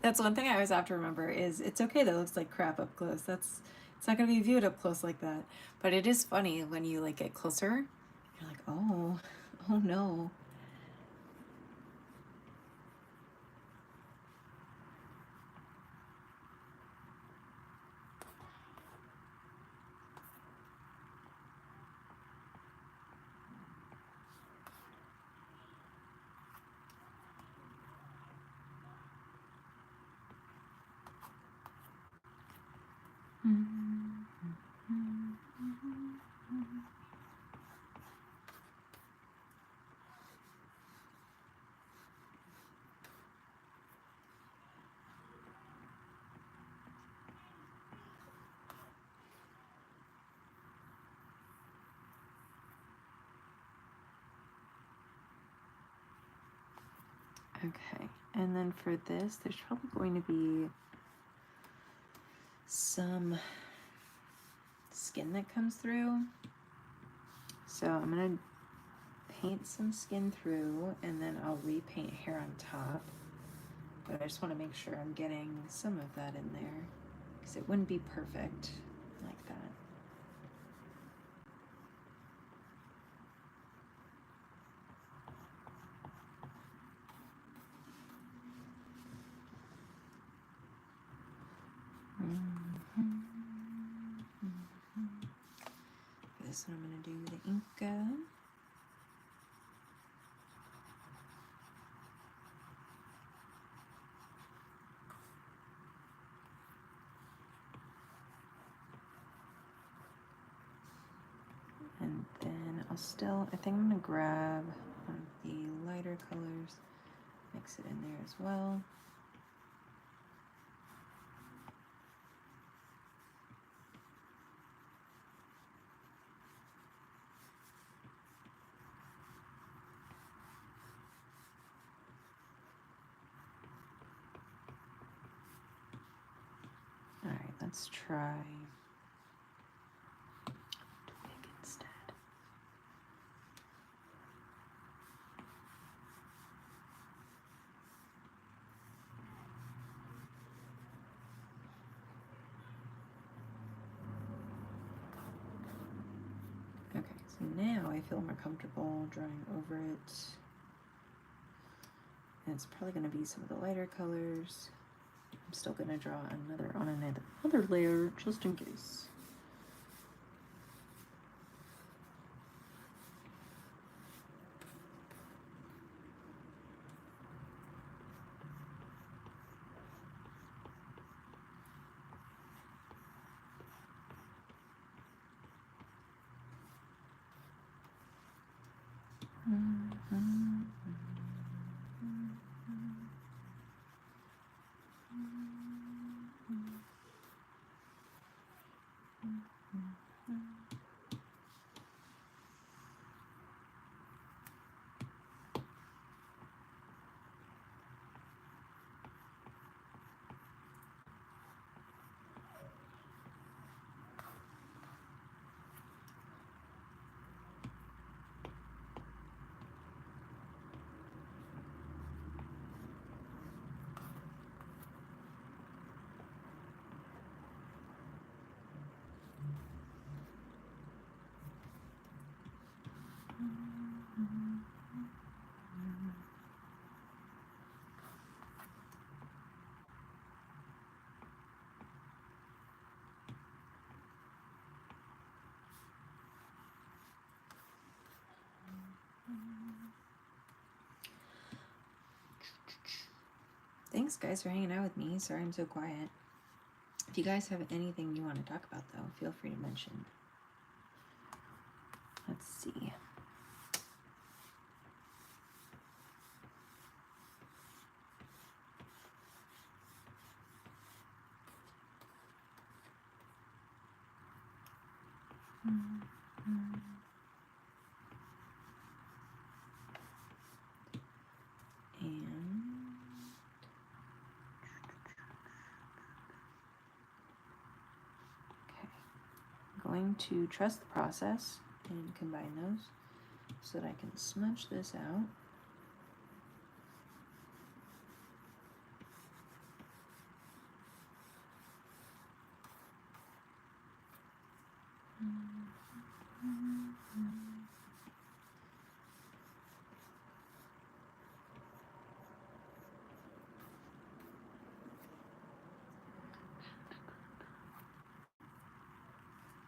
That's one thing I always have to remember is it's okay that it looks like crap up close. It's not gonna be viewed up close like that. But it is funny when you like get closer, you're like, oh no. Okay, and then for this, there's probably going to be some skin that comes through. So I'm gonna paint some skin through and then I'll repaint hair on top. But I just want to make sure I'm getting some of that in there because it wouldn't be perfect like that. For this one, I'm going to do the Inca. And then I think I'm going to grab one of the lighter colors, mix it in there as well. All right, let's try big instead. now I feel more comfortable drawing over it. And it's probably going to be some of the lighter colors. I'm still going to draw another layer just in case. Thanks, guys, for hanging out with me. Sorry I'm so quiet. If you guys have anything you want to talk about, though, feel free to mention. Let's see. Going to trust the process and combine those so that I can smudge this out.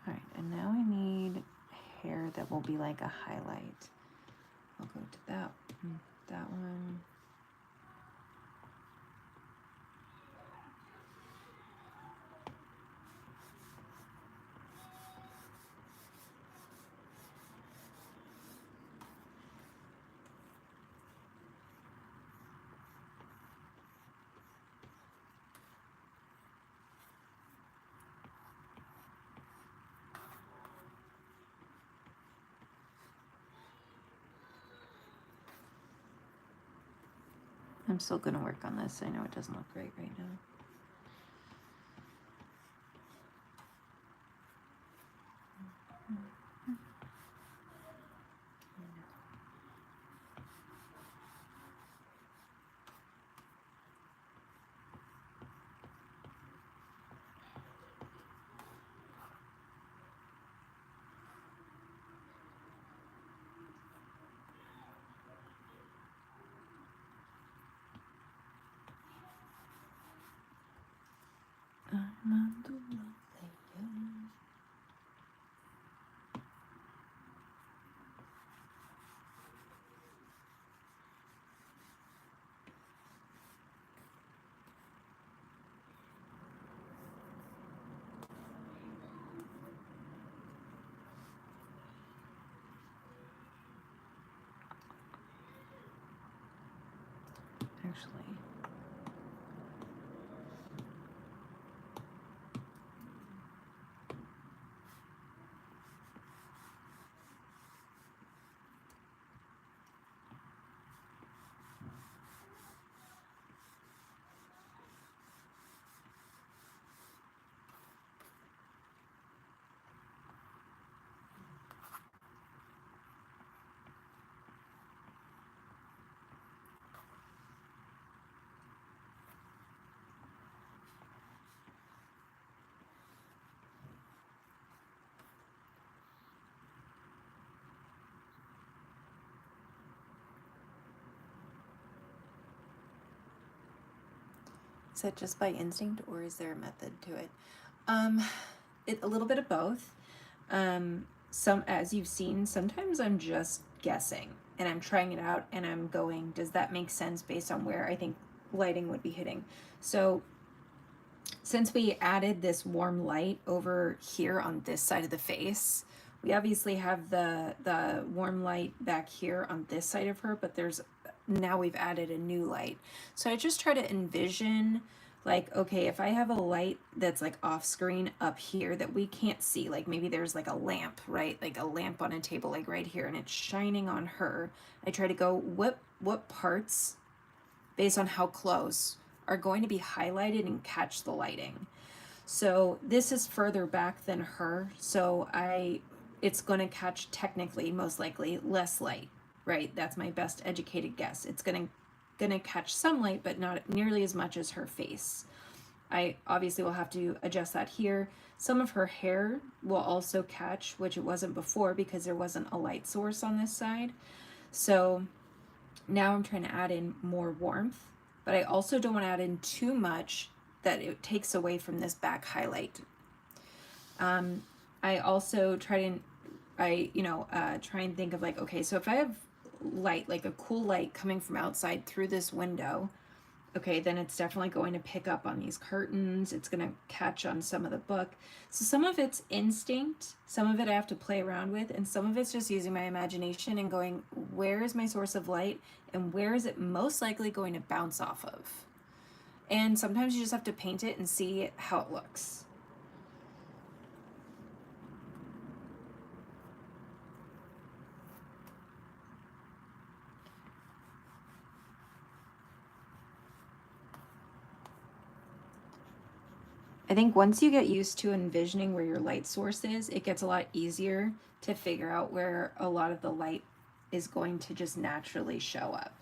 All right, and now I need hair that will be like a highlight. I'll go to that one. I'm still going to work on this. I know it doesn't look great right now. Actually, Is it just by instinct or is there a method to it? A little bit of both. As you've seen, sometimes I'm just guessing and I'm trying it out and I'm going, does that make sense based on where I think lighting would be hitting? So since we added this warm light over here on this side of the face, we obviously have the warm light back here on this side of her, but now we've added a new light. So I just try to envision, like, okay, if I have a light that's like off screen up here that we can't see, like maybe there's like a lamp, right? Like a lamp on a table, like right here, and it's shining on her. I try to go, what parts, based on how close, are going to be highlighted and catch the lighting. So this is further back than her, so it's going to catch, technically, most likely, less light, right? That's my best educated guess. It's going to catch some light, but not nearly as much as her face. I obviously will have to adjust that here. Some of her hair will also catch, which it wasn't before because there wasn't a light source on this side. So now I'm trying to add in more warmth, but I also don't want to add in too much that it takes away from this back highlight. I also try and think of like, okay, so if I have light, like a cool light coming from outside through this window, okay, then it's definitely going to pick up on these curtains. It's going to catch on some of the book. So some of it's instinct, some of it I have to play around with, and some of it's just using my imagination and going, where is my source of light and where is it most likely going to bounce off of? And sometimes you just have to paint it and see how it looks. I think once you get used to envisioning where your light source is, it gets a lot easier to figure out where a lot of the light is going to just naturally show up.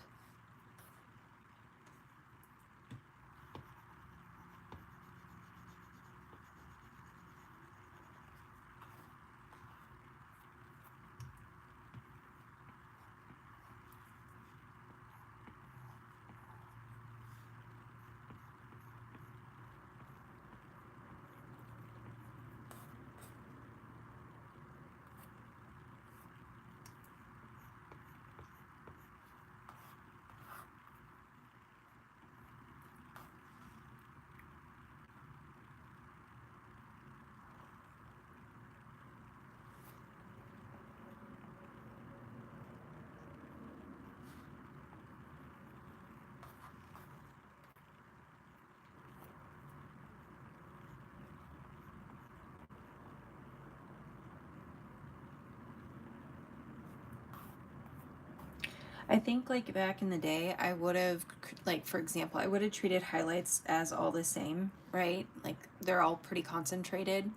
I think like back in the day, I would have, like, for example, I would have treated highlights as all the same, right? Like they're all pretty concentrated.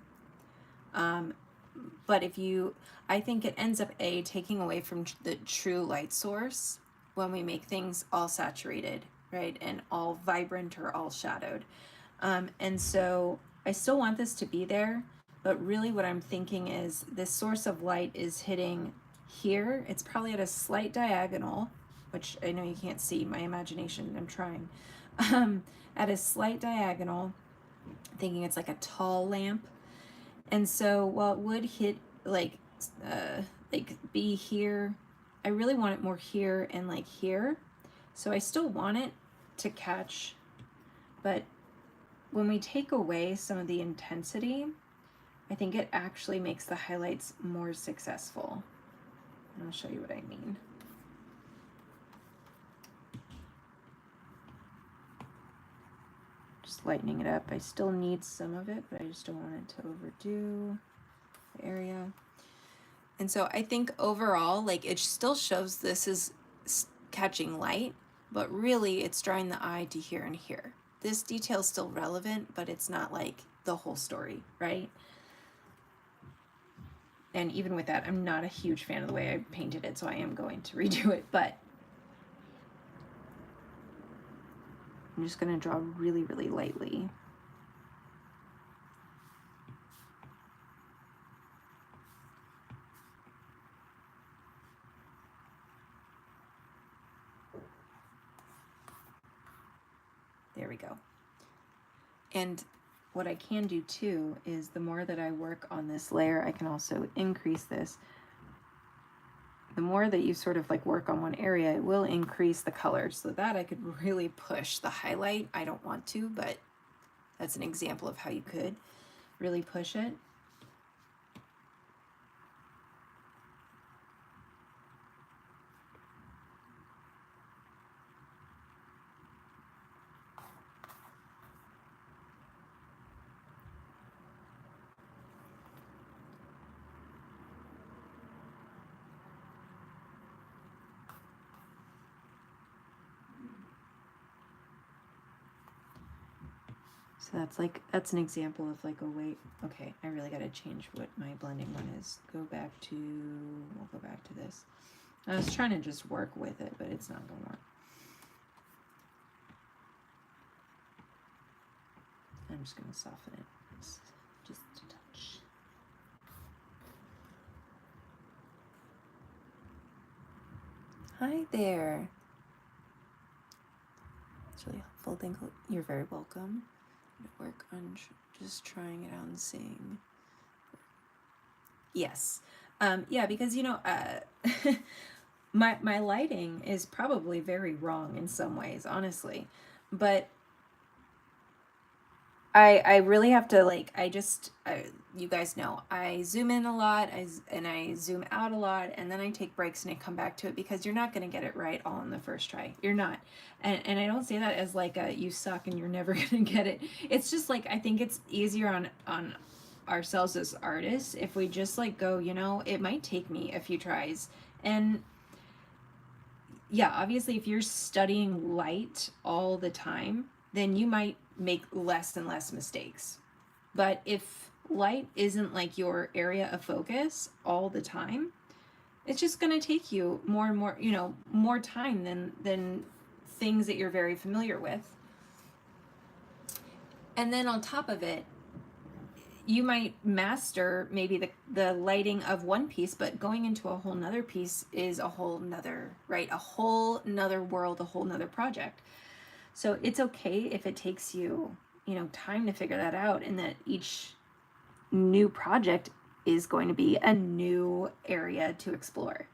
But I think it ends up taking away from the true light source when we make things all saturated, right? And all vibrant or all shadowed. And so I still want this to be there, but really what I'm thinking is this source of light is hitting here. It's probably at a slight diagonal, which I know you can't see, my imagination, I'm trying. At a slight diagonal, thinking it's like a tall lamp. And so while it would hit like be here, I really want it more here and like here. So I still want it to catch, but when we take away some of the intensity, I think it actually makes the highlights more successful. And I'll show you what I mean. Just lightening it up. I still need some of it, but I just don't want it to overdo the area. And so I think overall, like, it still shows this is catching light, but really it's drawing the eye to here and here. This detail is still relevant, but it's not like the whole story, right? And even with that, I'm not a huge fan of the way I painted it, so I am going to redo it, but I'm just going to draw really, really lightly. There we go. And what I can do too is the more that I work on this layer, I can also increase this. The more that you sort of like work on one area, it will increase the color, so that I could really push the highlight. I don't want to, but that's an example of how you could really push it. So that's an example of like a way. Okay, I really got to change what my blending one is. We'll go back to this. I was trying to just work with it, but it's not going to work. I'm just going to soften it just a touch. Hi there. It's really helpful. Thank you. You're very welcome. Work on just trying it out and seeing. Yes. Yeah, because my lighting is probably very wrong in some ways, honestly, but I really have to like, you guys know, I zoom in a lot, and I zoom out a lot, and then I take breaks and I come back to it, because you're not going to get it right all in the first try. You're not. And I don't say that as like a, you suck and you're never going to get it. It's just like, I think it's easier on ourselves as artists if we just like go, it might take me a few tries. And yeah, obviously if you're studying light all the time, then you might make less and less mistakes. But if light isn't like your area of focus all the time, it's just going to take you more and more, more time than things that you're very familiar with. And then on top of it, you might master maybe the lighting of one piece, but going into a whole nother piece is a whole nother, right? A whole nother world, a whole nother project. So it's okay if it takes you, time to figure that out, and that each new project is going to be a new area to explore.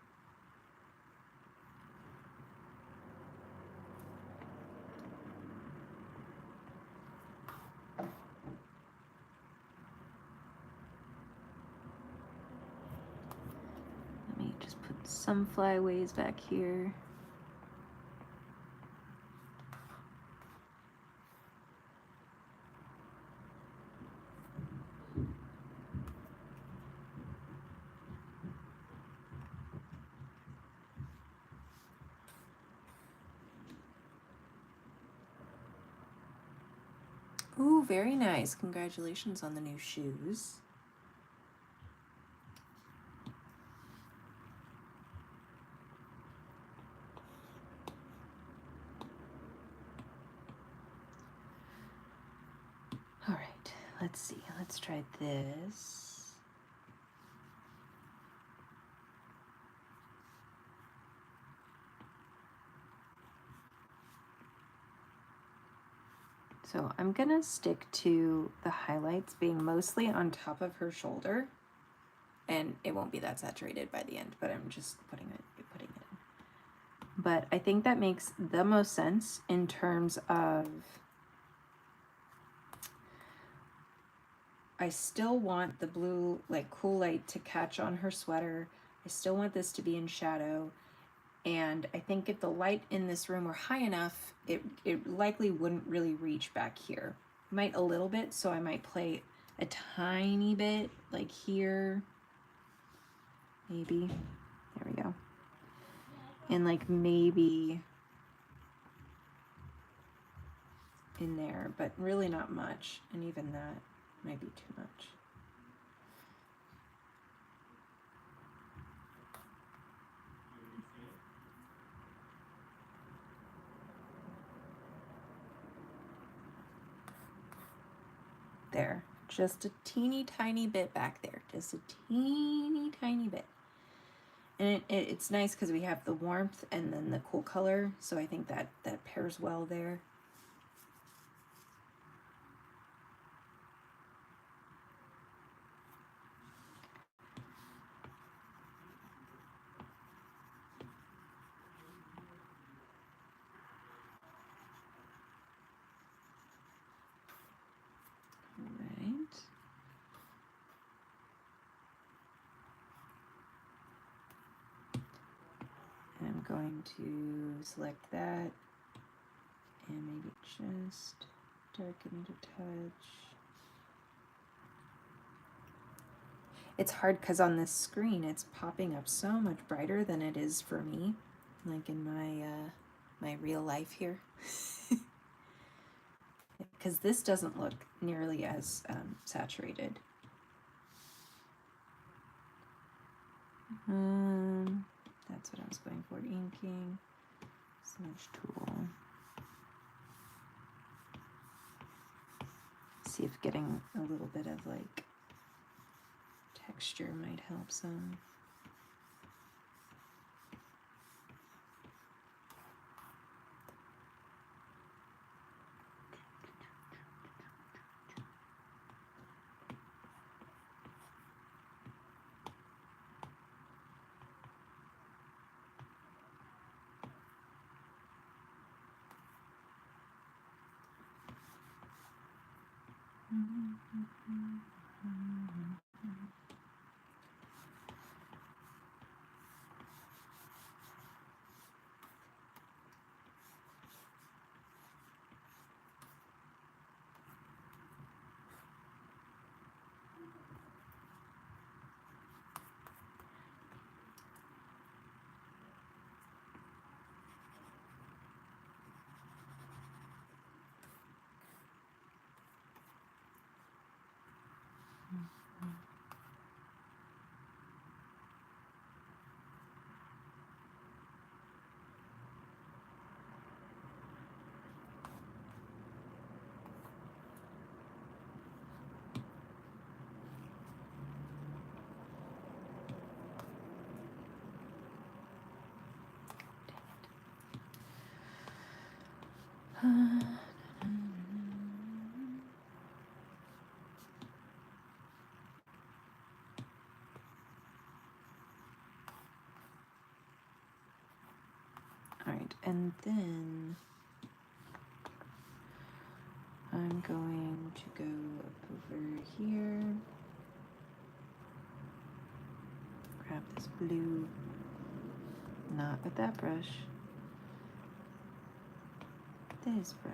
Let me just put some flyaways back here. Ooh, very nice. Congratulations on the new shoes. All right, let's see. Let's try this. So I'm gonna stick to the highlights being mostly on top of her shoulder, and it won't be that saturated by the end, but I'm just putting it in. But I think that makes the most sense in terms of, I still want the blue, like, cool light to catch on her sweater. I still want this to be in shadow. And I think if the light in this room were high enough, it likely wouldn't really reach back here. Might a little bit, so I might play a tiny bit, like here, maybe. There we go. And like maybe in there, but really not much. And even that might be too much. There, just a teeny tiny bit back there, just a teeny tiny bit. And it's nice because we have the warmth and then the cool color, so I think that pairs well there. going to select that and maybe just darken it a touch. It's hard because on this screen it's popping up so much brighter than it is for me, like in my real life here. Because this doesn't look nearly as saturated. That's what I was going for, inking, smudge tool. See if getting a little bit of like texture might help some. All right, and then I'm going to go over here, grab this blue, not with that brush, this brush.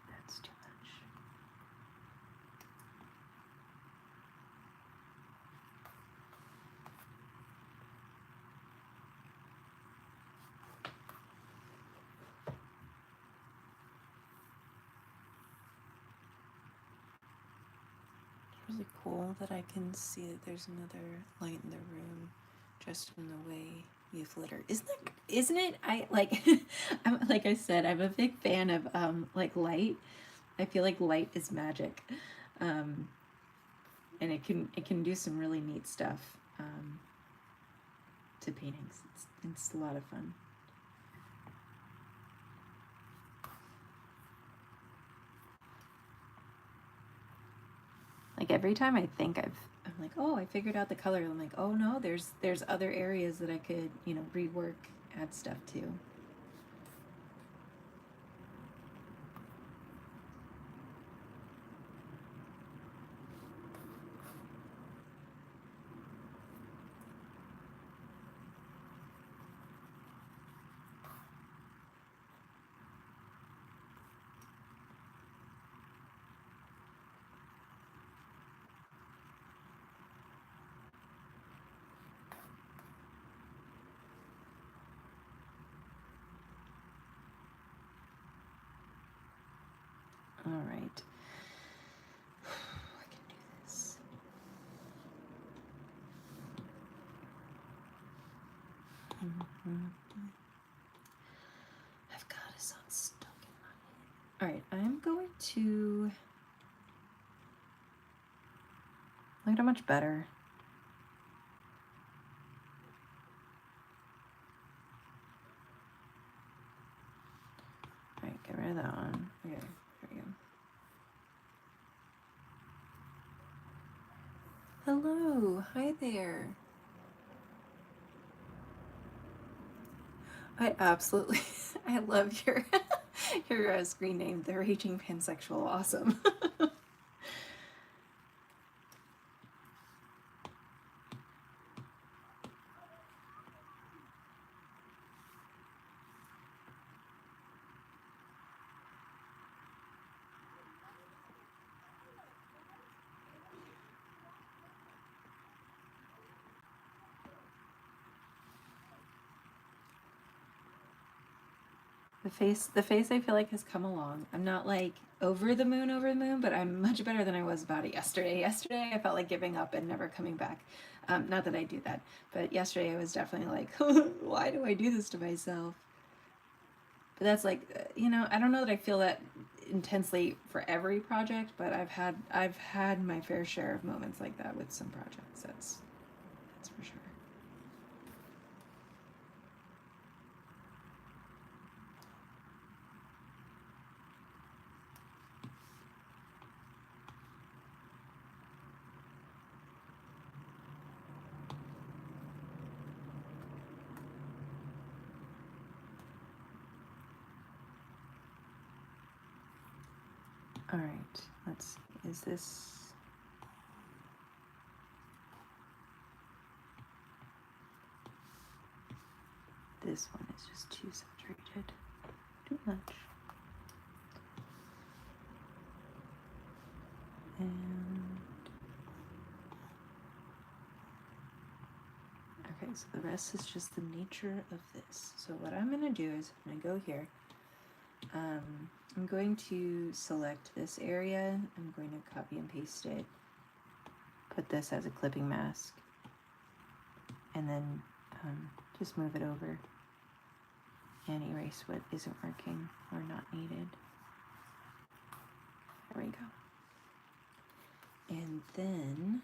That's too much. It's really cool that I can see that there's another light in the room just from the way you've littered. Isn't it? I like I'm like I said, I'm a big fan of like light. I feel like light is magic. And it can do some really neat stuff to paintings. It's a lot of fun. Like every time I think I'm like, oh, I figured out the color. I'm like, oh no, there's other areas that I could, you know, rework, add stuff to. All right. I can do this. I've got a song stuck in my head. All right, I'm going to look at how much better. All right, get rid of that one. Okay, there we go. Hello, hi there. I absolutely, I love your your screen name, The Raging Pansexual. Awesome. The face I feel like has come along. I'm not like over the moon, but I'm much better than I was about it yesterday. Yesterday I felt like giving up and never coming back. Not that I do that, but yesterday I was definitely like, why do I do this to myself? But that's like, you know, I don't know that I feel that intensely for every project, but I've had my fair share of moments like that with some projects. That's for sure. All right, let's see. Is this? This one is just too saturated. Too much. And okay, so the rest is just the nature of this. So what I'm gonna do is I'm gonna go here. I'm going to select this area. I'm going to copy and paste it. Put this as a clipping mask. And then just move it over and erase what isn't working or not needed. There we go. And then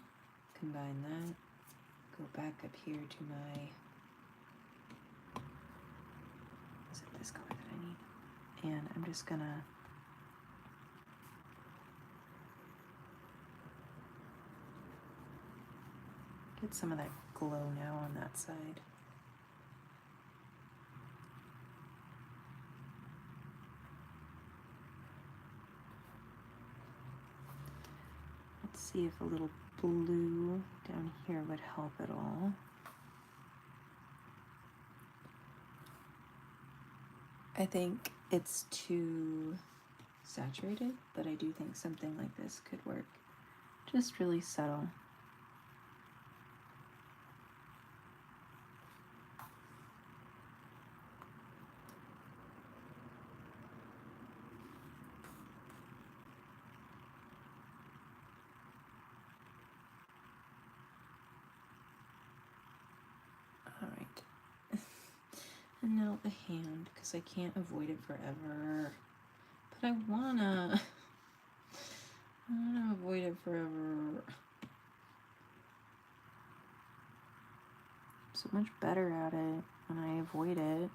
combine that, go back up here to my, is it this color that I need? And I'm just gonna get some of that glow now on that side. Let's see if a little blue down here would help at all. I think it's too saturated, but I do think something like this could work. Just really subtle. And now the hand, because I can't avoid it forever. But I wanna avoid it forever. I'm so much better at it when I avoid it.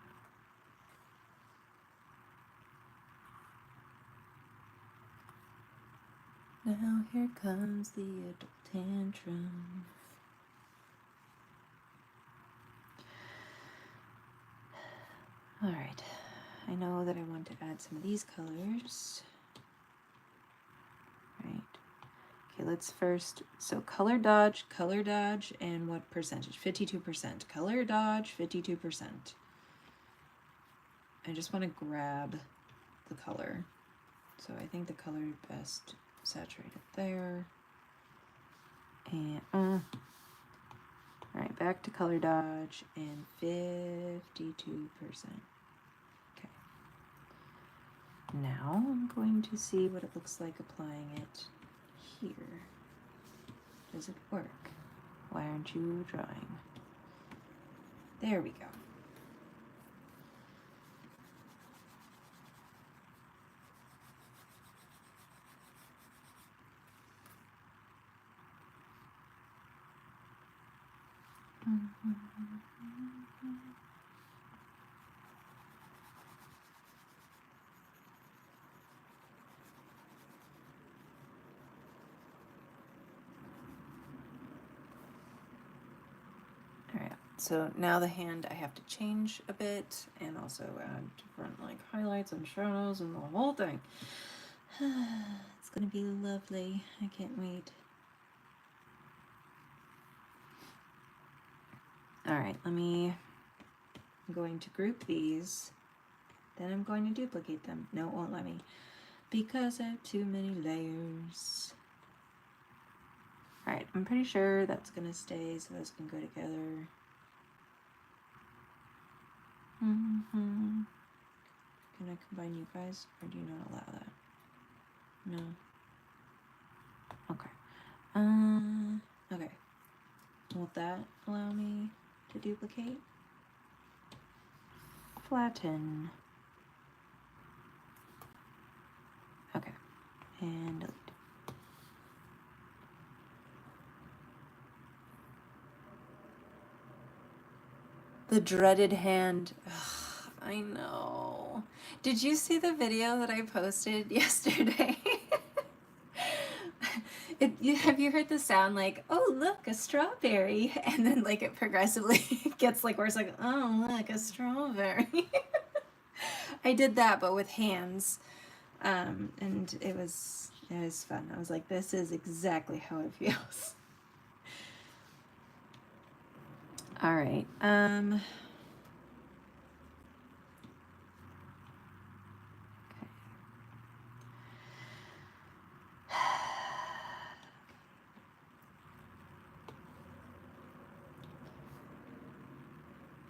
Now here comes the adult tantrum. All right, I know that I want to add some of these colors. Right. Okay, let's first, so color dodge, and what percentage? 52%. Color dodge, 52%. I just want to grab the color. So I think the color best saturated there. And all right, back to color dodge and 52%. Okay. Now I'm going to see what it looks like applying it here. Does it work? Why aren't you drawing? There we go. All right, So now the hand I have to change a bit and also add different like highlights and shadows and the whole thing. It's gonna be lovely. I can't wait. Alright, I'm going to group these. Then I'm going to duplicate them. No, it won't let me. Because I have too many layers. Alright, I'm pretty sure that's gonna stay so those can go together. Can I combine you guys, or do you not allow that? No. Okay. Okay. Will that allow me to duplicate? Flatten. Okay. And delete. The dreaded hand. Ugh, I know. Did you see the video that I posted yesterday? Have you heard the sound like, oh, look, a strawberry? And then like it progressively gets like worse, like, oh, look, a strawberry. I did that, but with hands. And it was fun. I was like, this is exactly how it feels. All right. Okay.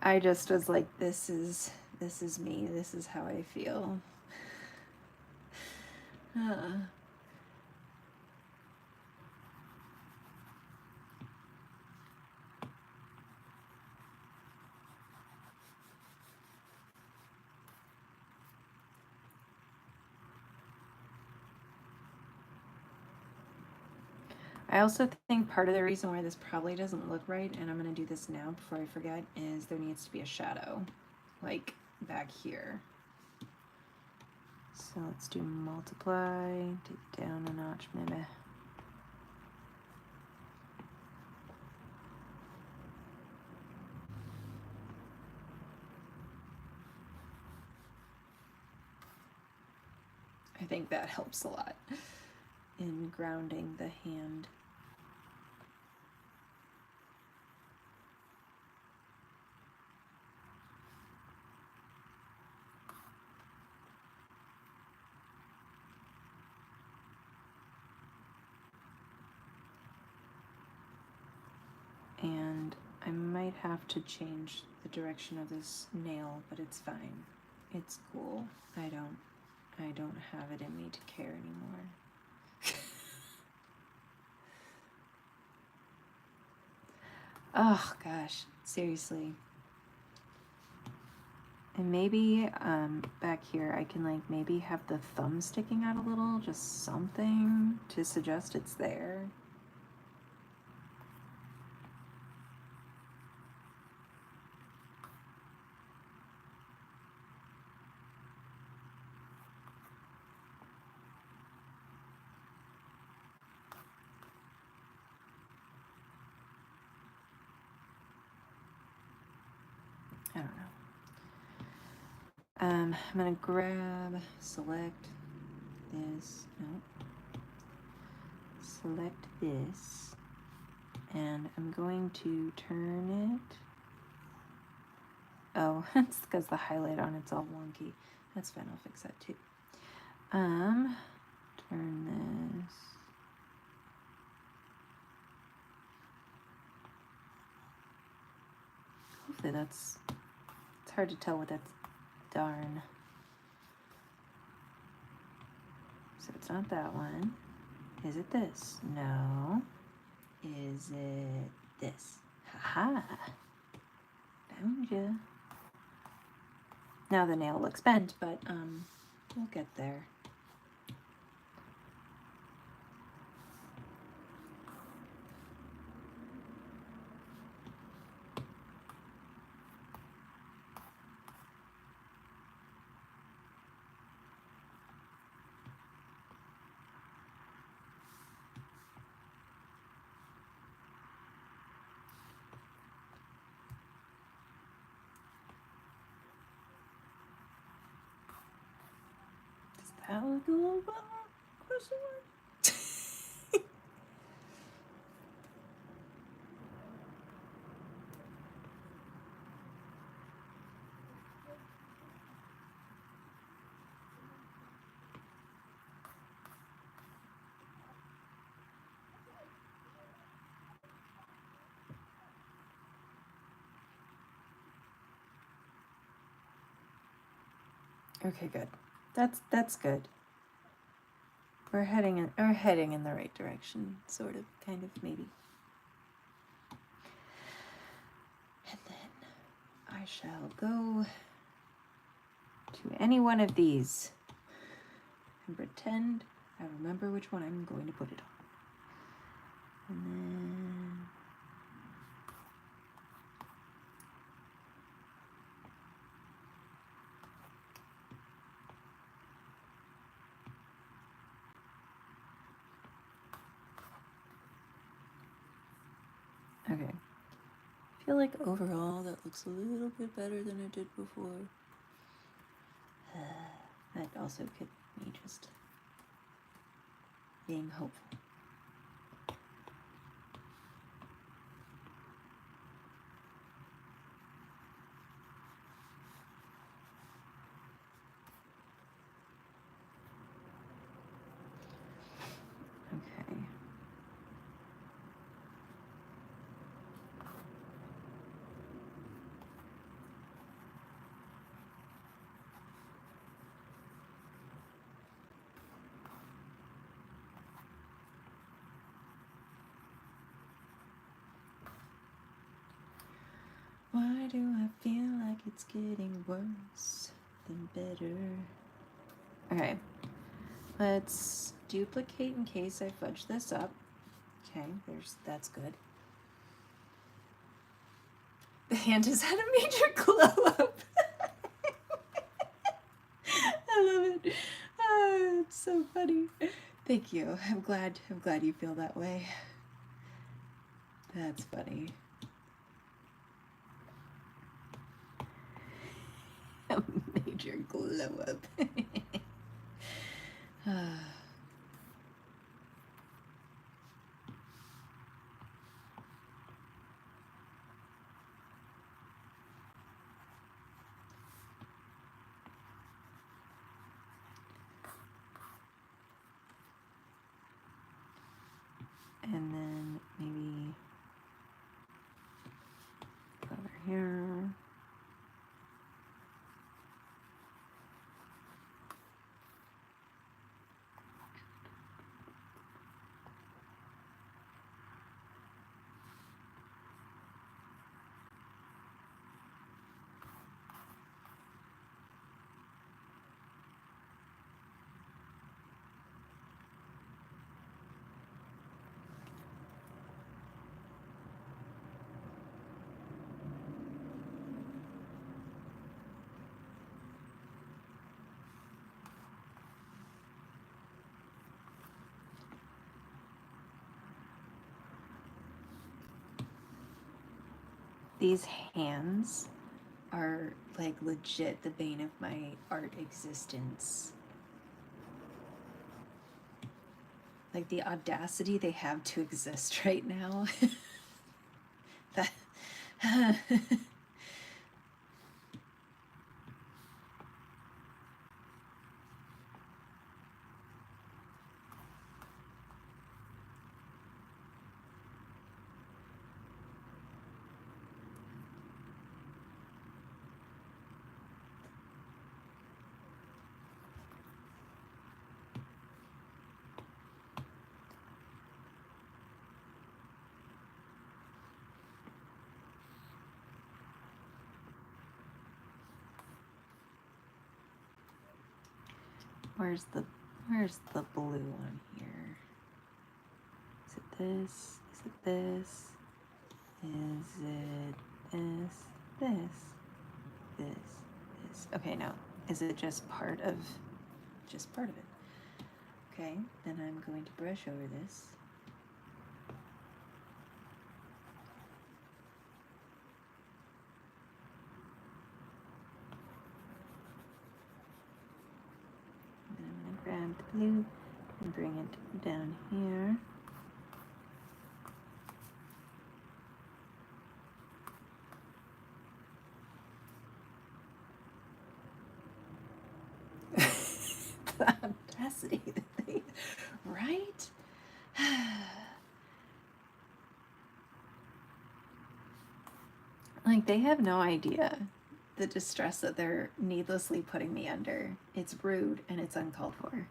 I just was like, this is me. This is how I feel. I also think part of the reason why this probably doesn't look right, and I'm going to do this now before I forget, is there needs to be a shadow, like back here. So let's do multiply, take it down a notch maybe. I think that helps a lot in grounding the hand. And I might have to change the direction of this nail, but it's fine. It's cool. I don't have it in me to care anymore. Oh gosh, seriously. And maybe back here I can like maybe have the thumb sticking out a little, just something to suggest it's there. I don't know. I'm gonna select this, no, select this, and I'm going to turn it. Oh, it's because the highlight on it's all wonky. That's fine, I'll fix that too. Turn this. Hopefully it's hard to tell what that's, darn. So it's not that one. Is it this? No. Is it this? Haha. Found ya. Now the nail looks bent, but we'll get there. I'll look a little bit closer. Okay, good. That's good. We're heading in the right direction, sort of, kind of, maybe. And then I shall go to any one of these and pretend I remember which one I'm going to put it on. And then okay. I feel like overall that looks a little bit better than it did before. That also could be me just being hopeful. Okay. Why do I feel like it's getting worse than better? Okay, let's duplicate in case I fudge this up. Okay, that's good. The hand has had a major glow up. I love it. It's so funny. Thank you. I'm glad you feel that way. That's funny. A major glow up. And then maybe over here. These hands are like legit the bane of my art existence. Like the audacity they have to exist right now. That Where's the blue one here? Is it this? Is it this? Is it this? This? Okay, no. Is it just part of it? Okay, then I'm going to brush over this. blue and bring it down here. The audacity that they, right? Like, they have no idea the distress that they're needlessly putting me under. It's rude and it's uncalled for.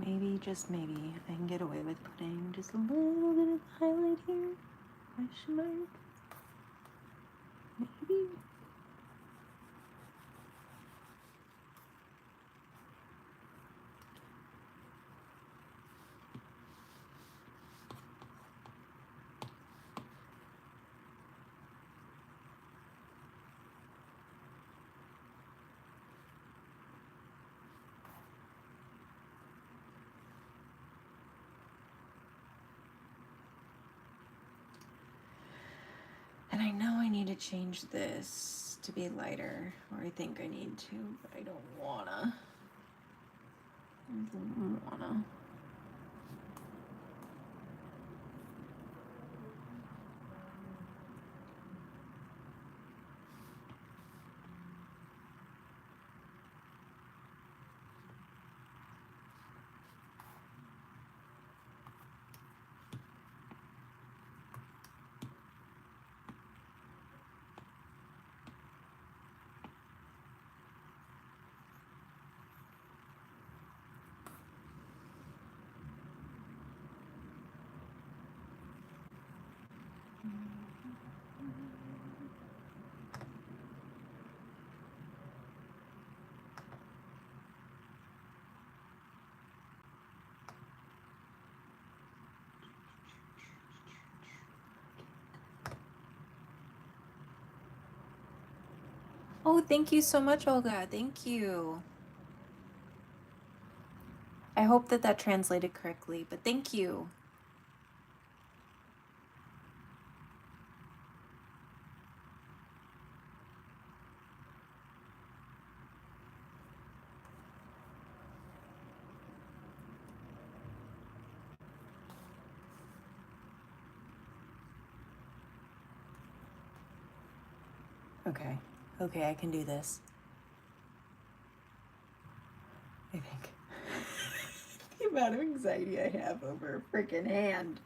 Maybe, just maybe, I can get away with putting just a little bit of highlight here. Question mark. Maybe. And I know I need to change this to be lighter, or I think I need to, but I don't wanna. I don't wanna. Oh, thank you so much, Olga. Thank you. I hope that that translated correctly, but thank you. Okay. Okay, I can do this. I think. The amount of anxiety I have over a freaking hand.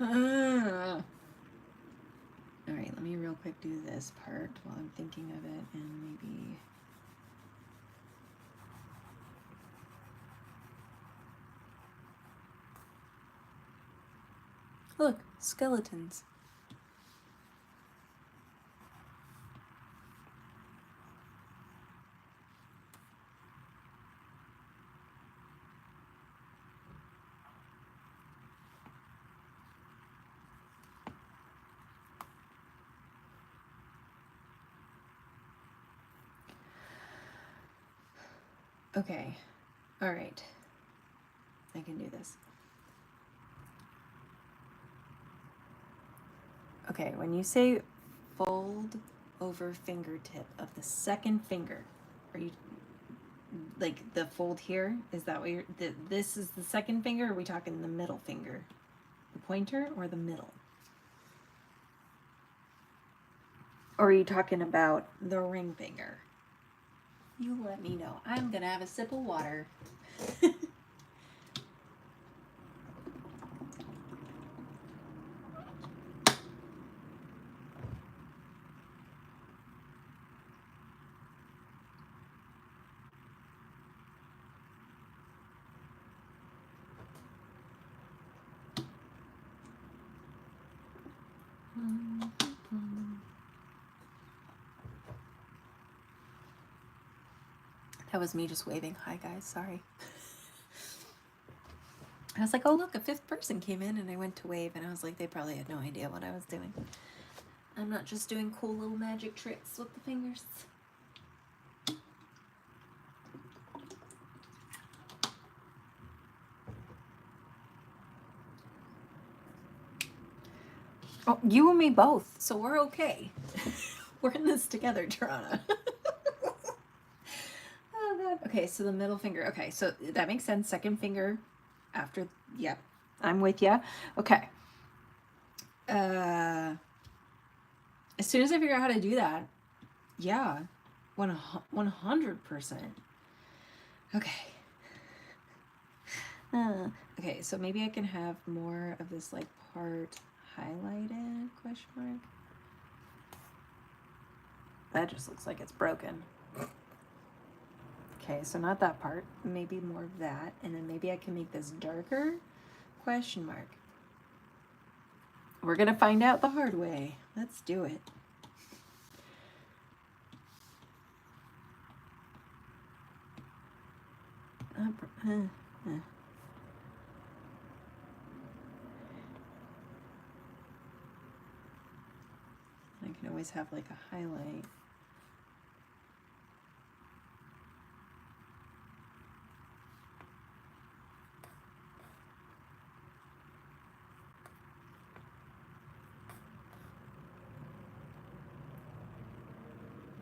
All right, let me real quick do this part while I'm thinking of it, and maybe... Look, skeletons. Okay, all right. I can do this. Okay, when you say fold over fingertip of the second finger, are you like the fold here? Is that what you're, this is the second finger, or are we talking the middle finger? The pointer or the middle? Or are you talking about the ring finger? You let me know. I'm gonna have a sip of water. That was me just waving. Hi guys, sorry. I was like, oh look, a fifth person came in, and I went to wave, and I was like, they probably had no idea what I was doing. I'm not just doing cool little magic tricks with the fingers. Oh, you and me both, so we're okay. We're in this together, Tarana. Oh god. Okay, so the middle finger. Okay, so that makes sense. Second finger after. Yep, I'm with you. Okay. As soon as I figure out how to do that, yeah, 100%. Okay. Okay, so maybe I can have more of this like part highlighted, question mark. That just looks like it's broken. Okay, so not that part, maybe more of that, and then maybe I can make this darker, question mark. We're gonna find out the hard way. Let's do it. I can always have like a highlight.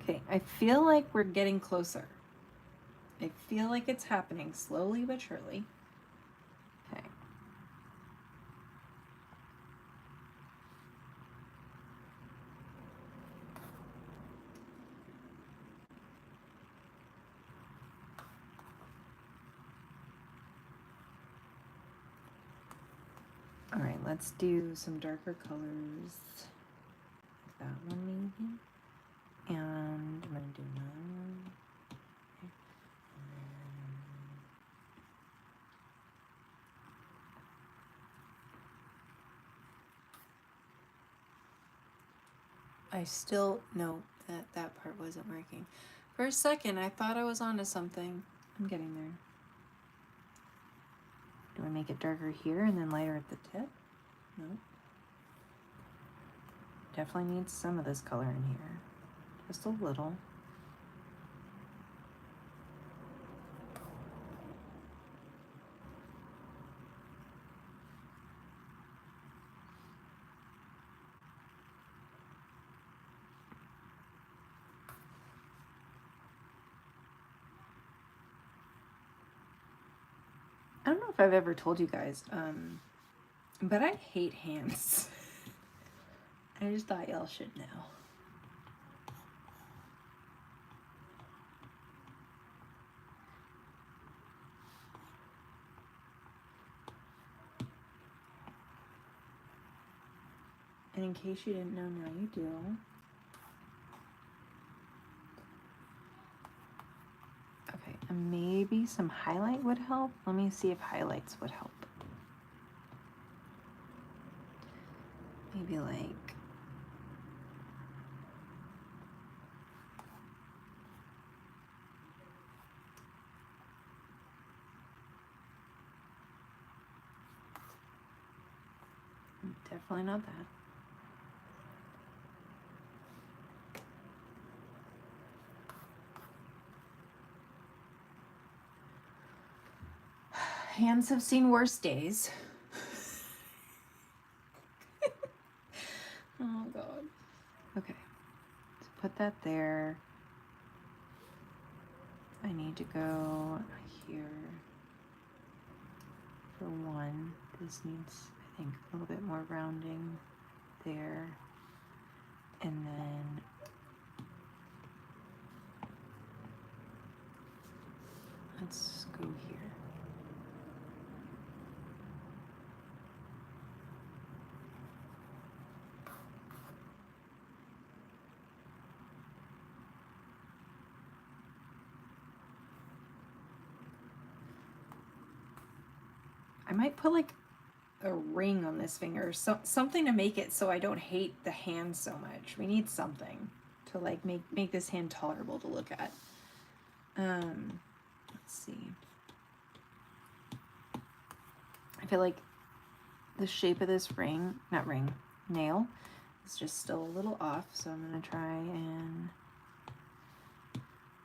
Okay, I feel like we're getting closer. I feel like it's happening slowly but surely. Okay. All right, let's do some darker colors. Like that one maybe. And I'm gonna do another one. Okay. I still know that that part wasn't working. For a second, I thought I was onto something. I'm getting there. Do I make it darker here and then lighter at the tip? No. Definitely needs some of this color in here. Just a little. I don't know if I've ever told you guys, but I hate hands. I just thought y'all should know. And in case you didn't know, now you do. Okay, and maybe some highlight would help. Let me see if highlights would help. Maybe like definitely not that. Hands have seen worse days. Oh god. Okay, so put that there. I need to go here for one. This needs, I think, a little bit more rounding there. And then let's go here. I might put like a ring on this finger, something to make it so I don't hate the hand so much. We need something to like make this hand tolerable to look at. Let's see. I feel like the shape of this nail is just still a little off, so I'm going to try and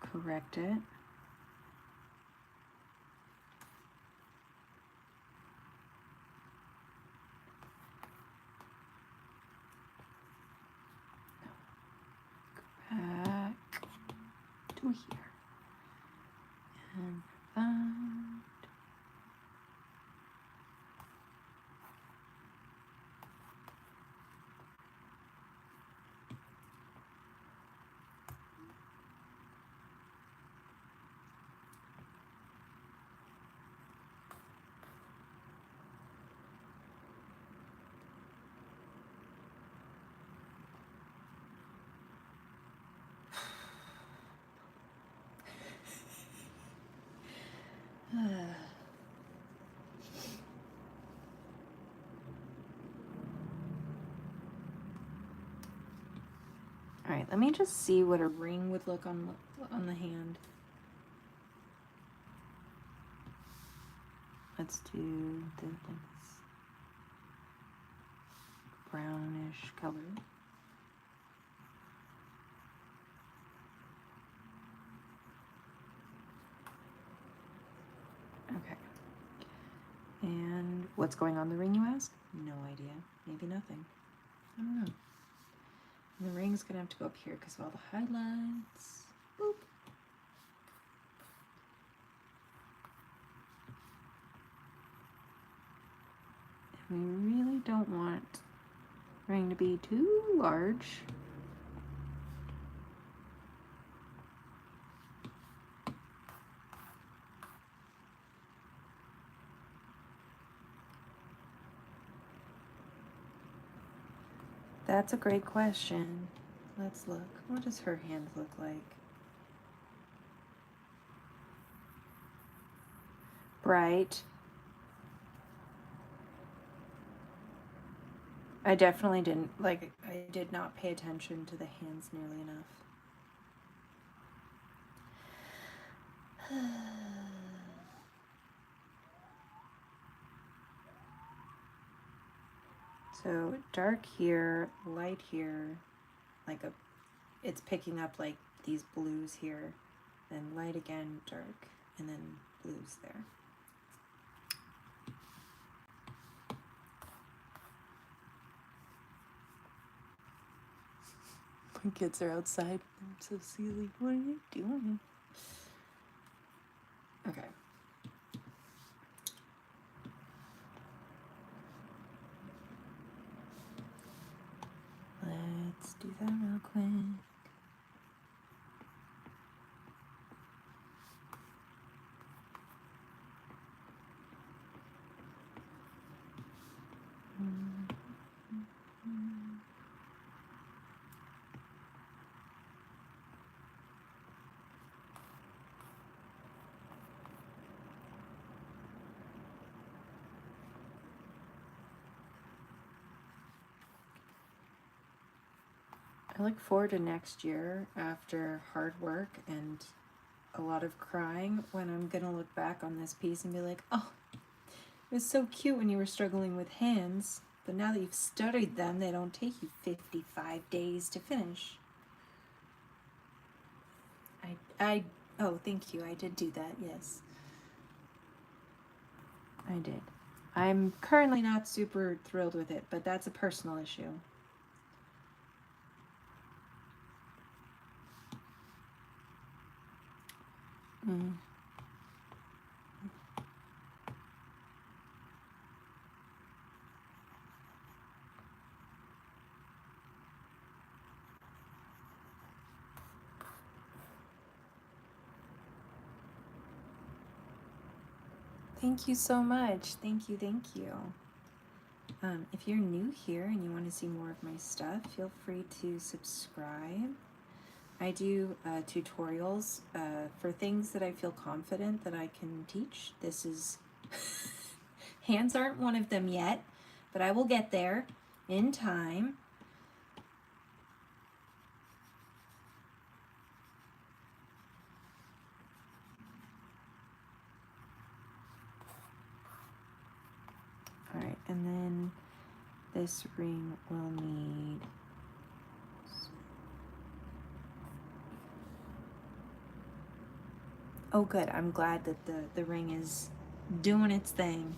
correct it. Go back to here. And that. All right, let me just see what a ring would look on the hand. Let's do this brownish color. Okay. And what's going on the ring, you ask? No idea. Maybe nothing. I don't know. And the ring's gonna have to go up here because of all the highlights. Boop. And we really don't want the ring to be too large. That's a great question. Let's look. What does her hand look like? Bright. I definitely didn't, like, I did not pay attention to the hands nearly enough. So dark here, light here, like it's picking up like these blues here, then light again, dark, and then blues there. My kids are outside. I'm so silly. What are you doing? Okay. Let's do that real quick. I look forward to next year after hard work and a lot of crying when I'm gonna look back on this piece and be like, oh, it was so cute when you were struggling with hands, but now that you've studied them, they don't take you 55 days to finish. Oh, thank you. I did do that, yes. I did. I'm currently not super thrilled with it, but that's a personal issue. Thank you so much. Thank you, thank you. If you're new here and you want to see more of my stuff, feel free to subscribe. I do tutorials for things that I feel confident that I can teach. This is, hands aren't one of them yet, but I will get there in time. and then this ring will need oh good, I'm glad that the ring is doing its thing.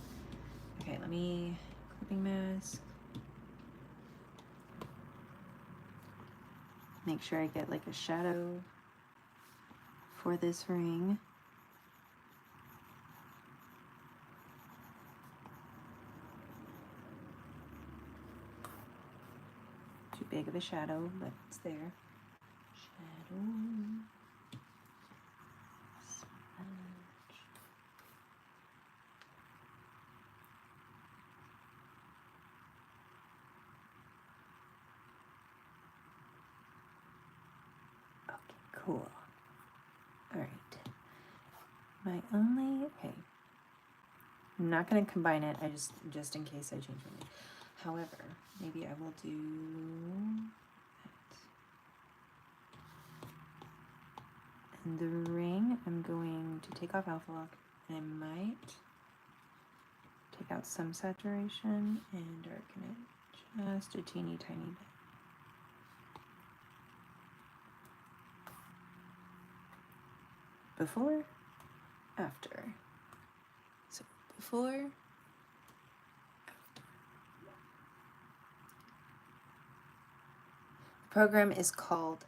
Okay, let me clipping mask. Make sure I get like a shadow for this ring. Too big of a shadow, but it's there. Shadow. Cool. All right. My only, okay. I'm not going to combine it. I just in case I change my mind. However, maybe I will do that. And the ring, I'm going to take off alpha lock, and I might take out some saturation and darken it just a teeny tiny bit. Before, after. So before, after. The program is called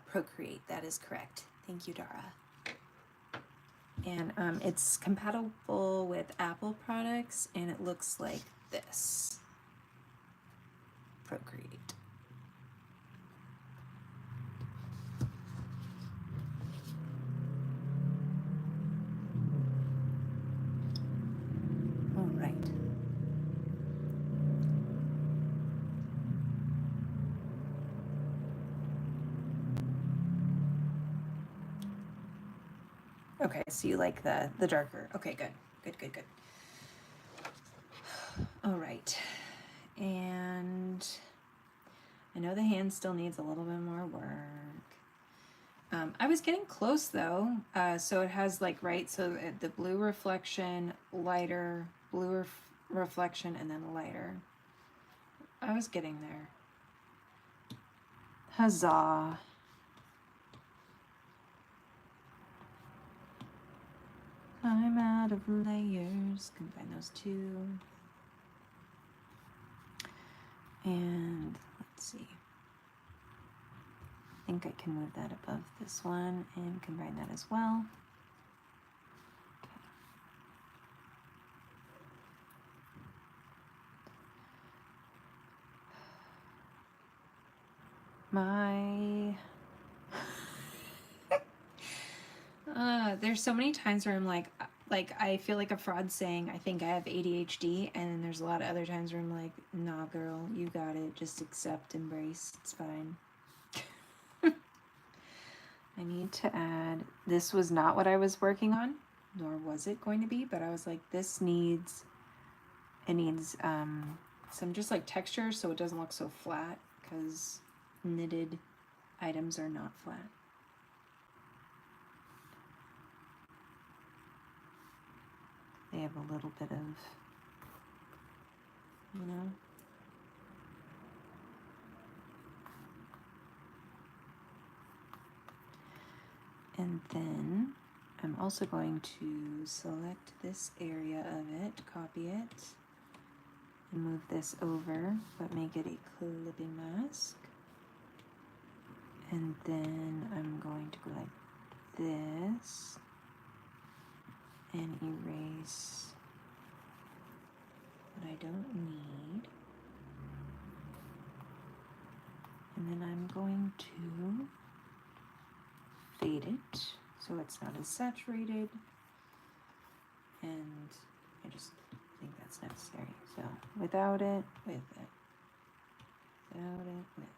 Procreate. That is correct. Thank you, Dara. And it's compatible with Apple products, and it looks like this. Procreate. Okay, so you like the darker. Okay, good. Good. All right. And I know the hand still needs a little bit more work. I was getting close though. So it has like, right, so the blue reflection, lighter, blue reflection, and then lighter. I was getting there. Huzzah. I'm out of layers. Combine those two. And let's see. I think I can move that above this one and combine that as well. Okay. There's so many times where I'm like I feel like a fraud saying I think I have ADHD, and then there's a lot of other times where I'm like, nah girl, you got it, just accept, embrace, it's fine. I need to add, this was not what I was working on, nor was it going to be, but I was like, this needs, it needs some just like texture so it doesn't look so flat, because knitted items are not flat. They have a little bit of, you know. And then I'm also going to select this area of it, copy it, and move this over, but make it a clipping mask. And then I'm going to go like this and erase what I don't need. And then I'm going to fade it so it's not as saturated, and I just think that's necessary. So without it, with it, without it, with it.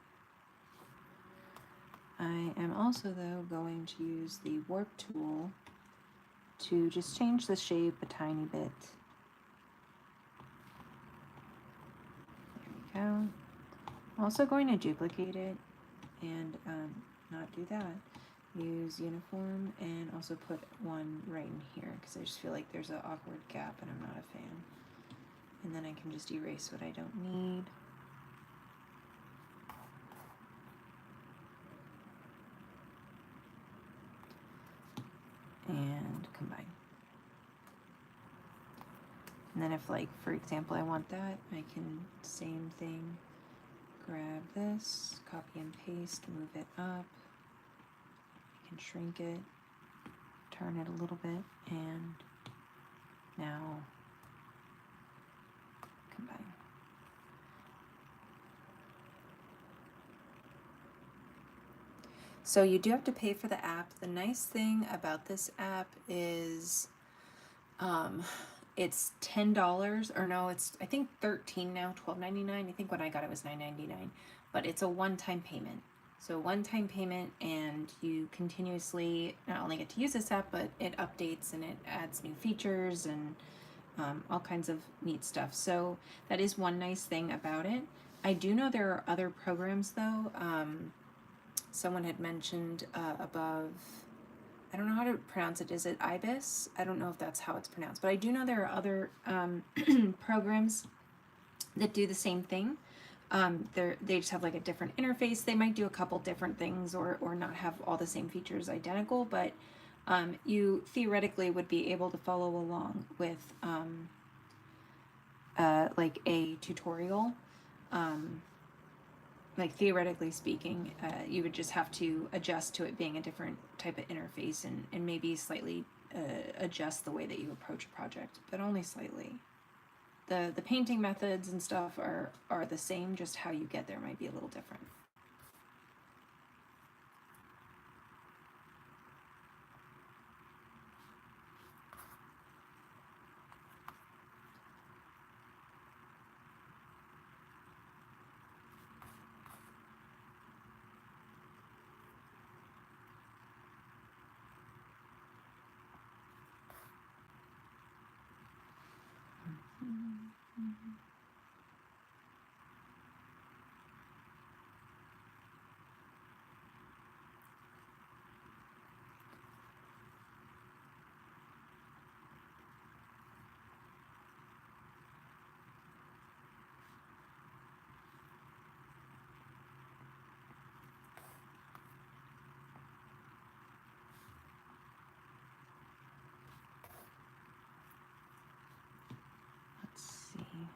I am also though going to use the warp tool to just change the shape a tiny bit. There we go. I'm also going to duplicate it and not do that. Use uniform and also put one right in here because I just feel like there's an awkward gap and I'm not a fan. and then I can just erase what I don't need. And combine. And then if, like, for example, I want that, I can, same thing, grab this, copy and paste, move it up. I can shrink it, turn it a little bit, and now combine. So you do have to pay for the app. The nice thing about this app is it's $10, or no, it's I think 13 now, $12.99. I think when I got it was $9.99, but it's a one-time payment. So one-time payment, and you continuously not only get to use this app, but it updates and it adds new features and all kinds of neat stuff. So that is one nice thing about it. I do know there are other programs though. Someone had mentioned above, I don't know how to pronounce it. Is it IBIS? I don't know if that's how it's pronounced, but I do know there are other programs that do the same thing. They just have like a different interface. They might do a couple different things, or not have all the same features identical, but you theoretically would be able to follow along with like a tutorial. Like theoretically speaking, you would just have to adjust to it being a different type of interface, and maybe slightly adjust the way that you approach a project, but only slightly. The painting methods and stuff are the same, just how you get there might be a little different. Let's see.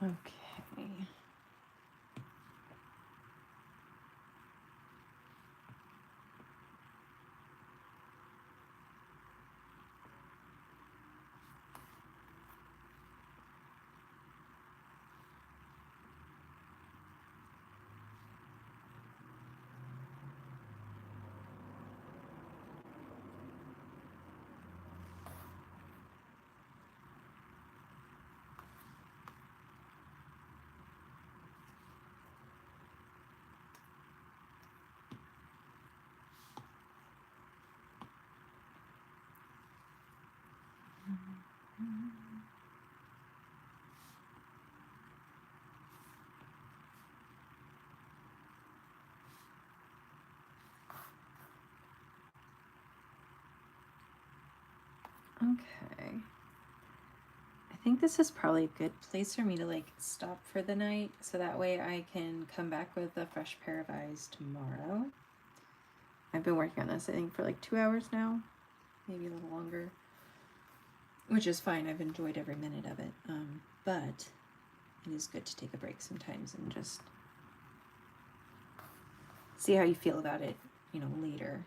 Okay. Okay. I think this is probably a good place for me to like stop for the night, so that way I can come back with a fresh pair of eyes tomorrow. I've been working on this, I think, for like 2 hours now, maybe a little longer, which is fine. I've enjoyed every minute of it, but it is good to take a break sometimes and just see how you feel about it, you know, later.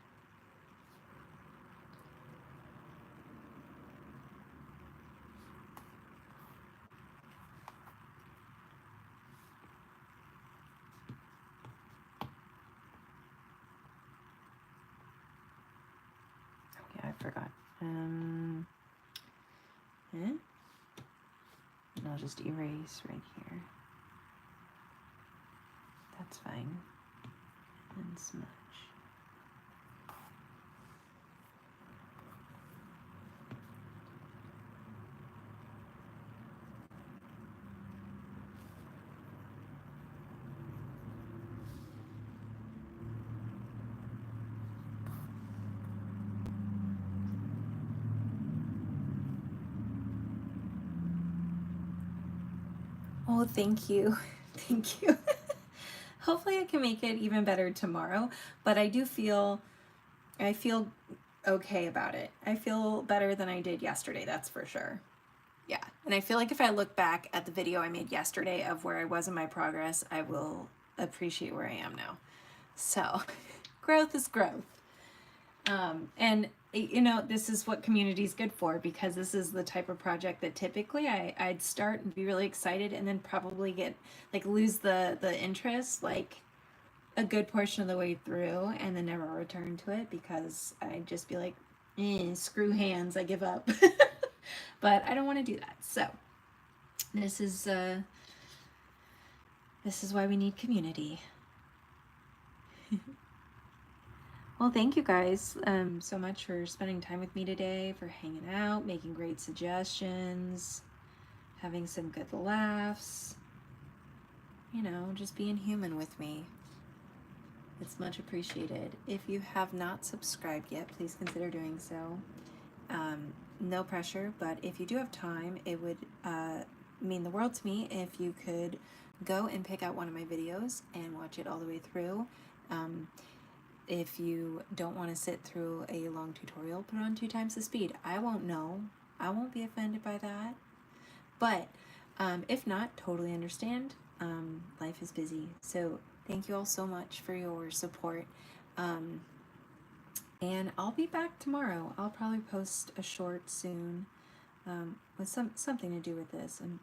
Yeah, I forgot. And I'll just erase right here. That's fine. And smudge. Oh, thank you. Thank you. Hopefully I can make it even better tomorrow, but I feel okay about it. I feel better than I did yesterday, that's for sure. Yeah, and I feel like if I look back at the video I made yesterday of where I was in my progress, I will appreciate where I am now. So, growth is growth. And you know, this is what community is good for, because this is the type of project that typically I'd start and be really excited and then probably get like lose the interest like a good portion of the way through and then never return to it because I'd just be like, screw hands, I give up. But I don't want to do that. So this is why we need community. Well, thank you guys so much for spending time with me today, for hanging out, making great suggestions, having some good laughs, you know, just being human with me. It's much appreciated. If you have not subscribed yet, please consider doing so. No pressure, but if you do have time, it would mean the world to me if you could go and pick out one of my videos and watch it all the way through. If you don't want to sit through a long tutorial, put it on 2 times the speed. I won't know. I won't be offended by that. But if not, totally understand. Life is busy. So thank you all so much for your support. And I'll be back tomorrow. I'll probably post a short soon with something to do with this. And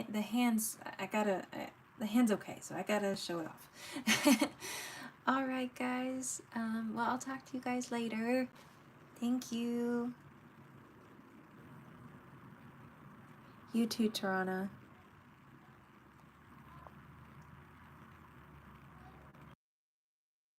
the hands, the hand's okay, so I gotta show it off. All right, guys. Well, I'll talk to you guys later. Thank you. You too, Tarana.